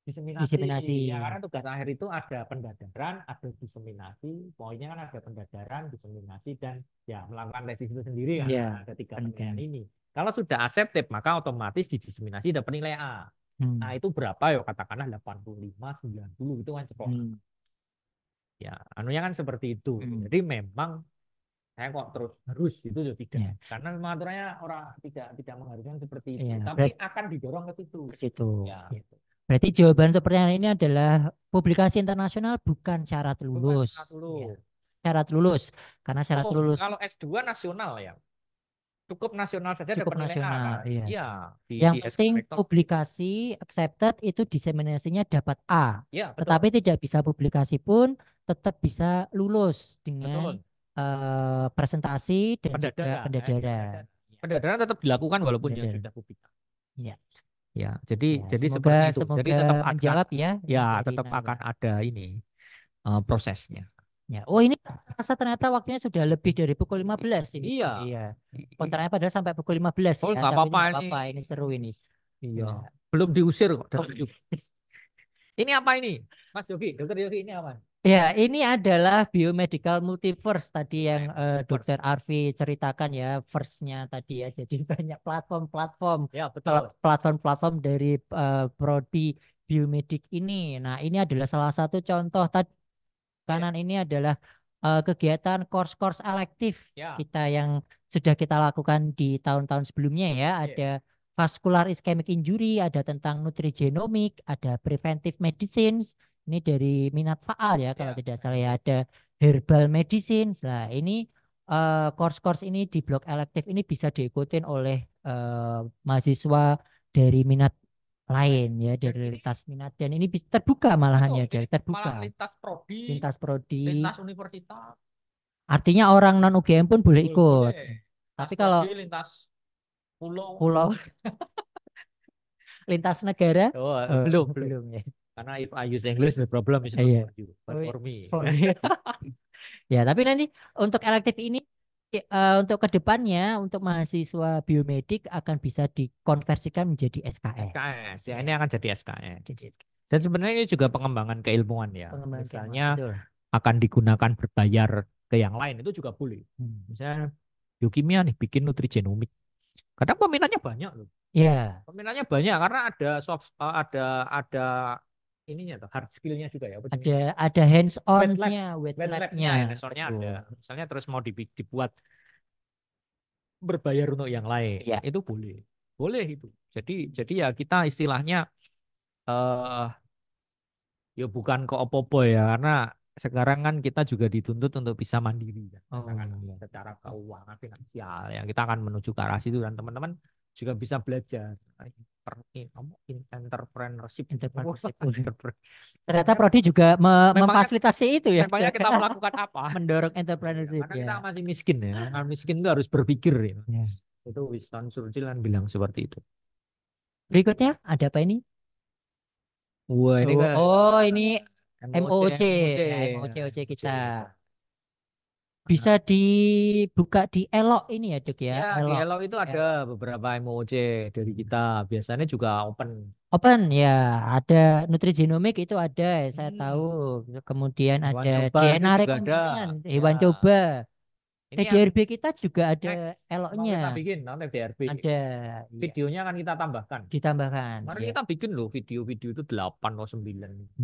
diseminasi. Diseminasi. Ya, karena tugas akhir itu ada pendadaran, ada diseminasi. Poinnya kan ada pendadaran, diseminasi, dan ya melakukan tesis itu sendiri kan. Ya, Ada 3 penilaian ini. Kalau sudah accepted, maka otomatis di diseminasi dapat nilai A. Nah, itu berapa ya? Katakanlah 85, 90 itu kan cepat. Ya, anunya kan seperti itu. Jadi memang saya kok terus harus itu juga tidak. Karena memang aturannya orang tidak mengharuskan seperti itu. Tapi akan didorong ke situ. Ke situ. Ya, gitu. Berarti jawaban untuk pertanyaan ini adalah publikasi internasional bukan syarat lulus. Syarat lulus. Karena syarat lulus. Kalau S2 nasional ya. Cukup nasional saja cukup dapat nasional, nilai A. iya. Yang penting publikasi accepted itu diseminasinya dapat A. Ya, betul. Tetapi tidak bisa publikasi pun tetap bisa lulus dengan presentasi dan juga pendadaran. Pendadaran tetap dilakukan walaupun dia sudah publikasi. Iya. Ya, jadi semoga, seperti itu. Semoga jadi tetap menjawab akan, ya. Ya, tetap akan ada ini prosesnya. Ya. Oh, ini ternyata waktunya sudah lebih dari pukul 15 ini. Iya. Oh, ternyata padahal sampai pukul 15 ya. Nggak apa-apa ini seru ini. Iya. Belum diusir kok. Ini apa ini? Mas Yogi, Dokter Yogi ini apa? Ya, ini adalah biomedical multiverse tadi yang Dokter Arfi ceritakan ya, first-nya tadi ya. Jadi banyak platform-platform, ya, betul. platform-platform dari prodi biomedik ini. Nah, ini adalah salah satu contoh tadi. Kanan ini adalah kegiatan course-course elektif kita yang sudah kita lakukan di tahun-tahun sebelumnya ya. Ada vascular ischemic injury, ada tentang nutrigenomik, ada preventive medicines. Ini dari minat faal ya kalau tidak salah ya. Ada herbal medicine. Nah, ini course-course ini di blok elektif ini bisa diikutin oleh mahasiswa dari minat lain ya, dari lintas minat, dan ini bisa terbuka malahan ya, dari terbuka. Malah lintas prodi, lintas universitas. Artinya orang non UGM pun boleh ikut. Tapi kalau lintas pulau lintas negara belum ya. Karena if I use English, the problem is not for you, but for me. Ya, tapi nanti untuk elektif ini untuk kedepannya untuk mahasiswa biomedik akan bisa dikonversikan menjadi SKS. SKS ya, ini akan jadi SKS. Dan sebenarnya ini juga pengembangan keilmuan ya. Misalnya akan digunakan berbayar ke yang lain itu juga boleh. Misalnya biokimia nih bikin nutrigenomik. Kadang peminatnya banyak loh. Iya. Peminatnya banyak karena ada ada ininya tuh, hard skillnya juga ya. Ada hands on-nya, wet lab-nya. Hands-on-nya ada. Misalnya terus mau dibuat berbayar untuk yang lain, itu boleh. Boleh itu. Jadi ya kita istilahnya ya bukan ke opo-opo ya, karena sekarang kan kita juga dituntut untuk bisa mandiri ya. Secara keuangan finansial ya, kita akan menuju ke arah situ, dan teman-teman juga bisa belajar entrepreneurship. Ternyata prodi juga memfasilitasi itu ya. Memangnya kita melakukan apa? Mendorong entrepreneurship. Karena kita masih miskin ya. Karena miskin itu harus berpikir ya. Itu Winston Churchill kan bilang seperti itu. Berikutnya ada apa ini? Wah, ini ini MOOC. MOOC kita. Bisa dibuka di Elok ini ya, Dok ya. Di Elok itu ada beberapa MOOC dari kita. Biasanya juga open. Open ya, ada nutrigenomik itu ada, saya tahu. Kemudian ada DNA rekombinan, hewan coba. TDRB kita juga ada Eloknya. Kita bikin TDRB. Ada. Videonya akan kita tambahkan. Ditambahkan. Mari kita bikin loh video-video itu 8 atau 9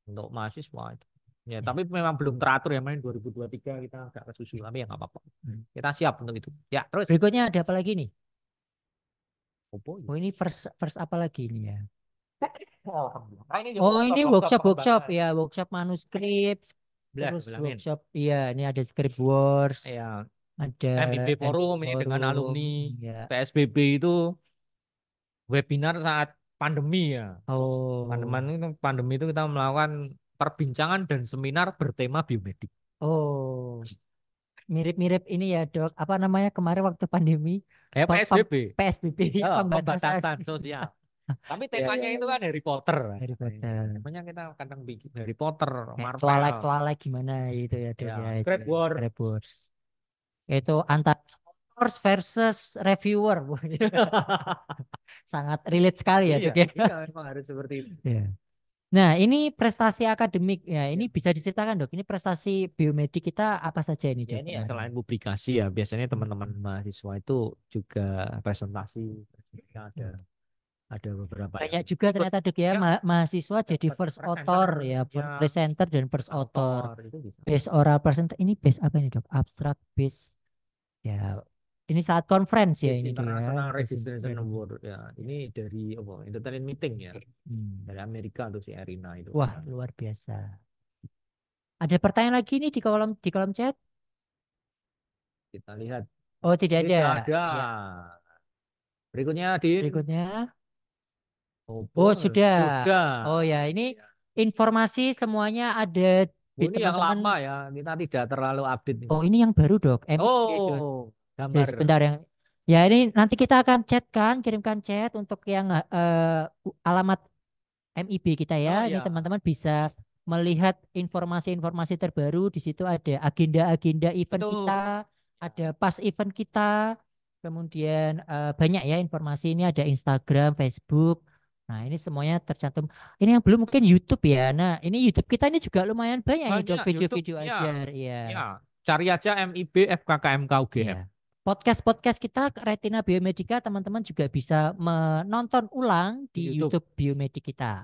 untuk mahasiswa itu. Ya, tapi memang belum teratur ya, main 2023 kita agak kesusul, tapi ya nggak apa-apa. Kita siap untuk itu. Ya, terus. Berikutnya ada apa lagi nih? Oh, ini first apa lagi ini ya? Ini workshop ya, workshop manuskrip. Terus workshop, iya, ini ada script wars. Ya. Ada MIP forum ini dengan alumni. PSBB itu webinar saat pandemi ya. Oh. Pandemi itu kita melakukan perbincangan dan seminar bertema biomedik. Oh. Mirip-mirip ini ya, Dok. Apa namanya kemarin waktu pandemi? PSBB. PSBB, Ya, pembatasan. pembatasan sosial. Tapi Ya, temanya itu kan Harry Potter. Harry Potter. Temanya kita kadang bikin Harry Potter, Marvel, Twilight gimana gitu ya, Dok ya, ya. Itu Scrap War. Scrap Wars. Itu antara authors versus reviewer. Sangat relate sekali ya, Iya, Dok ya. iya memang harus seperti itu. Ya. Nah, ini prestasi akademik ya. Ini Ya. bisa diceritakan, Dok. Ini prestasi biomedik kita apa saja ini, Ya Dok? ini ya Kemarin? selain publikasi ya biasanya teman-teman mahasiswa itu juga presentasi. Ada beberapa yang Banyak juga ikut ternyata, Dok ya, ya mahasiswa jadi dapat first presenter author ya, ya presenter dan first author. author itu bisa. Best oral presenter ini best apa ini, Dok? Abstract best ya. Ini saat conference ya Best ini, Dok ya. International Best Registration Award ya ini dari apa entertainment meeting ya dari Amerika tuh si Erina itu. Wah, luar biasa. Ada pertanyaan lagi nih di kolom chat? Kita lihat Oh, tidak ada. tidak ada. Ya, Berikutnya Din. berikutnya. Oh, Oh, bos. sudah. Sudah. Oh ya, ini Ya. informasi semuanya ada di Oh, ini yang teman-teman. lama ya kita tidak terlalu update nih. Oh, ini yang baru, Dok. MIB, Dok. Oh, gambar. Sebentar yang. Ya, ini nanti kita akan chat kan, kirimkan chat untuk yang alamat MIB kita ya. Oh Ini ya, teman-teman bisa melihat informasi-informasi terbaru. Di situ ada agenda-agenda event kita, betul. ada pas event kita. Kemudian banyak ya informasi ini ada Instagram, Facebook. Nah, ini semuanya tercantum. Ini yang belum mungkin YouTube ya. Nah, ini YouTube kita ini juga lumayan banyak ini, Dok, Banyak YouTube video-video ya. ajar ya. Ya, cari aja MIB FKKMK Iya. UGM. Podcast-podcast kita Retina Biomedika teman-teman juga bisa menonton ulang di Di YouTube YouTube Biomedik kita.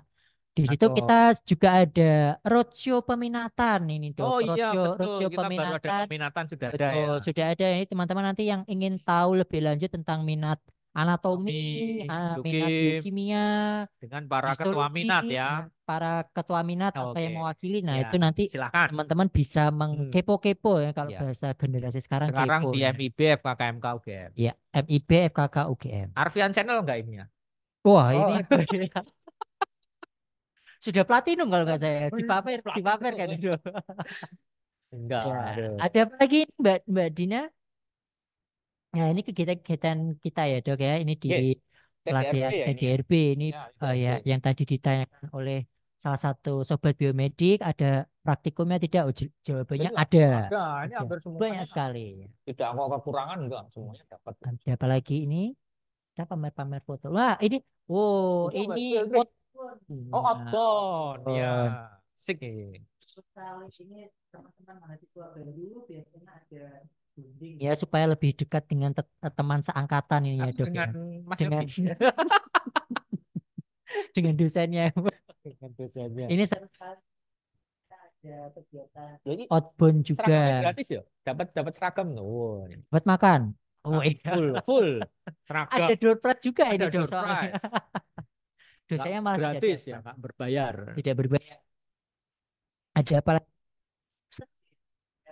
Di situ atau kita juga ada roadshow peminatan ini, Dok. oh iya Roadshow betul roadshow kita baru ada peminatan. peminatan sudah ada ya. Betul, sudah ada ini teman-teman nanti yang ingin tahu lebih lanjut tentang minat anatomi, Kami minat Dukim biokimia, dengan para ketua histologi, minat ya. para ketua minat Oh, atau oke. yang mewakili. Nah, Ya, itu nanti silakan. teman-teman bisa Hmm, mengkepo-kepo ya kalau ya. bahasa generasi sekarang Sekarang kepo di ya. MIB FKKMK UGM. Ya, MIB FKK UGM. Arfian Channel enggak ini ya? Wah, ini Oh, sudah platinum kalau nggak saya. Dipamer kan platinum. itu. Enggak, Ya, aduh. ada apa lagi Mbak Mbak Dina? Nah, ini kegiatan-kegiatan kita ya, Dok ya. Ini di Oke, PGRB pelatihan ya ini ya. PGRB ini Ya, ya PGRB. yang tadi ditanyakan oleh salah satu sobat biomedik, ada praktikumnya tidak? Oh, jawabannya Jelas, ada. ada. Ini Ada. hampir Banyak semuanya sekali. tidak mau kekurangan enggak, semuanya dapat. Ada apa lagi ini? Kita pamer-pamer foto. Wah, ini oh, Itu apa? ini Field trip. outbound. Oh, Nah, outbound. Ya, outbound. sik nih. Kalau ini teman-teman mahasiswa baru biasanya ada bonding ya supaya lebih dekat dengan teman seangkatan ini ya, Dok Dengan ya. Mas Dengan Yogi. dengan dosennya. Dengan dosennya. Ini seru sekali ada kegiatan Jadi outbound juga. seragamnya gratis ya? Dapat dapat seragam. Oh, Buat makan. Oh iya. full full seragam. Ada door prize juga ini, Ada Dok, door soalnya. prize. Nggak Dosennya malah tidak gratis ya, dapat. nggak berbayar. Tidak berbayar. Ada apa lagi?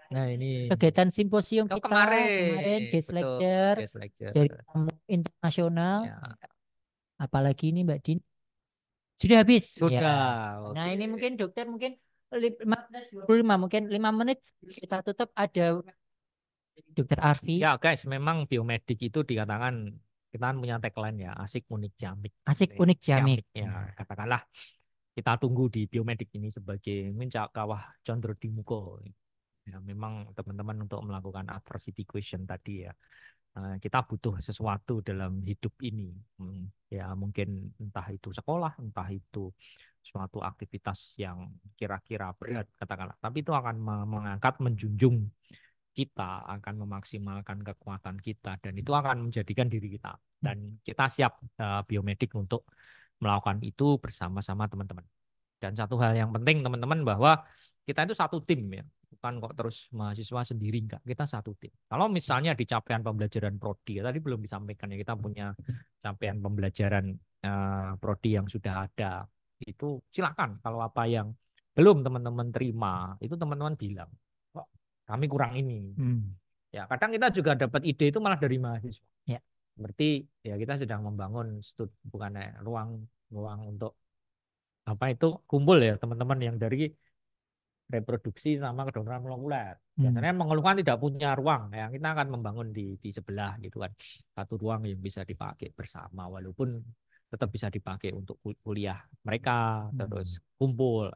Nah, ini Kegiatan simposium oh, kita kemarin kemarin guest betul lecture guest lecture. dari tamu internasional. Ya, Apalagi ini Mbak Din? Sudah habis. Ya. sudah. Nah, Oke. ini mungkin dokter mungkin 15 mungkin 5 menit kita tutup ada Dokter Arfi. Ya, guys, memang biomedik itu dikatakan kita kan punya tagline ya, asik unik ciamik. Asik unik jamik. Ciamik ya, katakanlah kita tunggu di biomedik ini sebagai mincak kawah condro di muko. Ya, memang teman-teman untuk melakukan adversity question tadi ya. Kita butuh sesuatu dalam hidup ini. Ya, mungkin entah itu sekolah, entah itu suatu aktivitas yang kira-kira berat, katakanlah. Tapi itu akan mengangkat, menjunjung kita, akan memaksimalkan kekuatan kita, dan itu akan menjadikan diri kita. Dan kita siap biomedik untuk melakukan itu bersama-sama teman-teman. Dan satu hal yang penting teman-teman bahwa kita itu satu tim ya, bukan kok terus mahasiswa sendiri enggak, kita satu tim. Kalau misalnya di capaian pembelajaran prodi ya, tadi belum disampaikan ya, kita punya capaian pembelajaran prodi yang sudah ada, itu silakan kalau apa yang belum teman-teman terima itu teman-teman bilang kok kami kurang ini. Hmm. Ya kadang kita juga dapat ide itu malah dari mahasiswa. Ya. Berarti ya kita sedang membangun bukannya ruang untuk apa itu kumpul ya teman-teman yang dari reproduksi sama kedokteran molekuler. Biasanya mengeluhkan tidak punya ruang, ya kita akan membangun di sebelah gitu kan, satu ruang yang bisa dipakai bersama walaupun tetap bisa dipakai untuk kuliah mereka terus kumpul.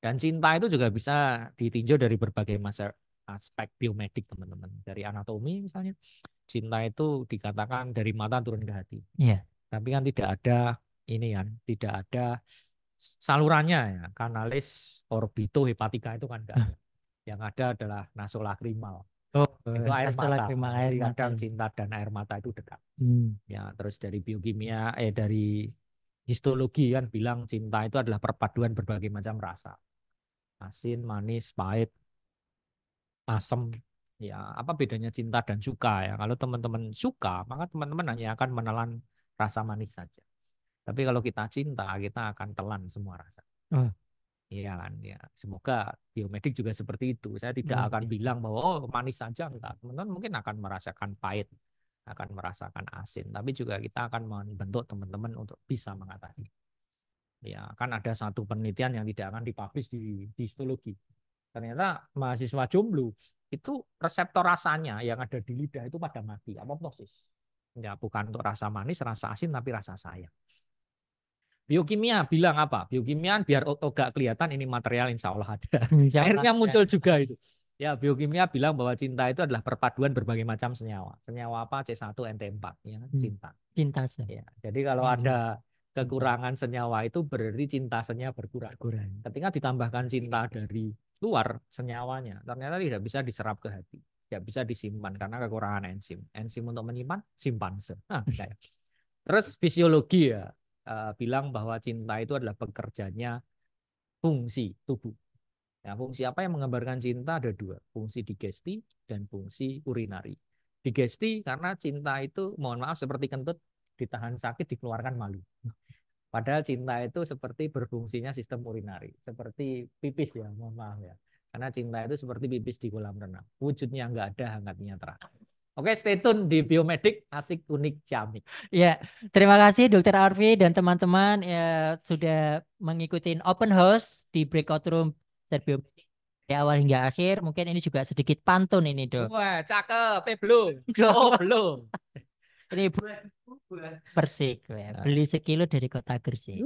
Dan cinta itu juga bisa ditinjau dari berbagai aspek biomedik teman-teman. Dari anatomi misalnya, cinta itu dikatakan dari mata turun ke hati. Tapi kan tidak ada ini kan, tidak ada salurannya ya, kanalis orbito hepatika itu kan enggak ada. Yang ada adalah nasolacrimal. Itu air mata. Jadi kadang cinta dan air mata itu dekat. Ya, terus dari biokimia dari histologi kan bilang cinta itu adalah perpaduan berbagai macam rasa. Asin, manis, pahit, asam. Ya, apa bedanya cinta dan suka ya? Kalau teman-teman suka, maka teman-teman hanya akan menelan rasa manis saja. Tapi kalau kita cinta, kita akan telan semua rasa. Iya kan, ya. Semoga biomedik juga seperti itu. Saya tidak akan bilang bahwa oh manis saja, enggak. Teman-teman mungkin akan merasakan pahit, akan merasakan asin. Tapi juga kita akan membentuk teman-teman untuk bisa mengatasi. Ya, kan ada satu penelitian yang tidak akan dipublish di histologi. Ternyata mahasiswa jomblo itu reseptor rasanya yang ada di lidah itu pada mati, apoptosis. Ya, bukan untuk rasa manis, rasa asin, tapi rasa sayang. Biokimia bilang apa? Biokimia biar gak kelihatan ini material insya Allah ada. Akhirnya muncul juga itu. Ya, biokimia bilang bahwa cinta itu adalah perpaduan berbagai macam senyawa. Senyawa apa? C1, NT4, ya, cinta. Cinta. Ya, jadi kalau ada kekurangan senyawa itu berarti cinta senyawa berkurang. Ketika ditambahkan cinta dari luar senyawanya, ternyata tidak bisa diserap ke hati, tidak bisa disimpan karena kekurangan enzim. Enzim untuk menyimpan simpanse. Terus fisiologi ya bilang bahwa cinta itu adalah bekerjanya fungsi tubuh. Ya, fungsi apa yang menggambarkan cinta ada dua, fungsi digesti dan fungsi urinari. Digesti karena cinta itu mohon maaf seperti kentut, ditahan sakit dikeluarkan malu. Padahal cinta itu seperti berfungsinya sistem urinari, seperti pipis ya, mohon maaf ya. Karena cinta itu seperti pipis di kolam renang. Wujudnya nggak ada, hangatnya terasa. Oke, stay tune di Biomedik, asik, unik, ciamik. Ya, terima kasih Dokter Arfi dan teman-teman ya, sudah mengikuti open house di breakout room Biomedik dari awal hingga akhir. Mungkin ini juga sedikit pantun ini, Dok. Wah, cakep, belum. Oh, belum. Ini Persik, ya. Beli sekilo dari kota Gresik.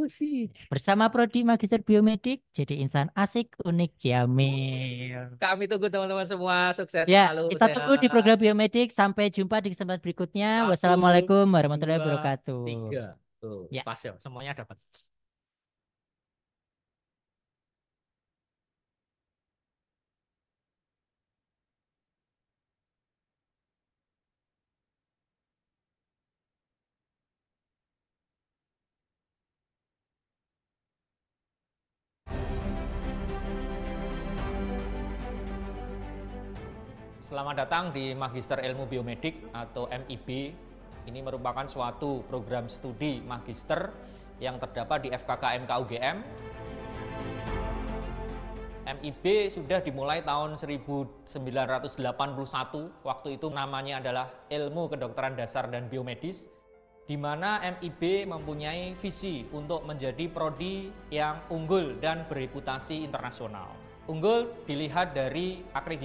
Bersama Prodi Magister Biomedik, jadi insan asik, unik, ciamik. Kami tunggu teman-teman semua, sukses ya, selalu. Kita tunggu di program Biomedik. Sampai jumpa di kesempatan berikutnya. Wassalamualaikum warahmatullahi wabarakatuh. 3. Tuh, pas ya, semuanya dapat. Selamat datang di Magister Ilmu Biomedik atau MIB. Ini merupakan suatu program studi magister yang terdapat di FKK MKUGM. MIB sudah dimulai tahun 1981, waktu itu namanya adalah Ilmu Kedokteran Dasar dan Biomedis, di mana MIB mempunyai visi untuk menjadi prodi yang unggul dan bereputasi internasional. Unggul dilihat dari akreditasi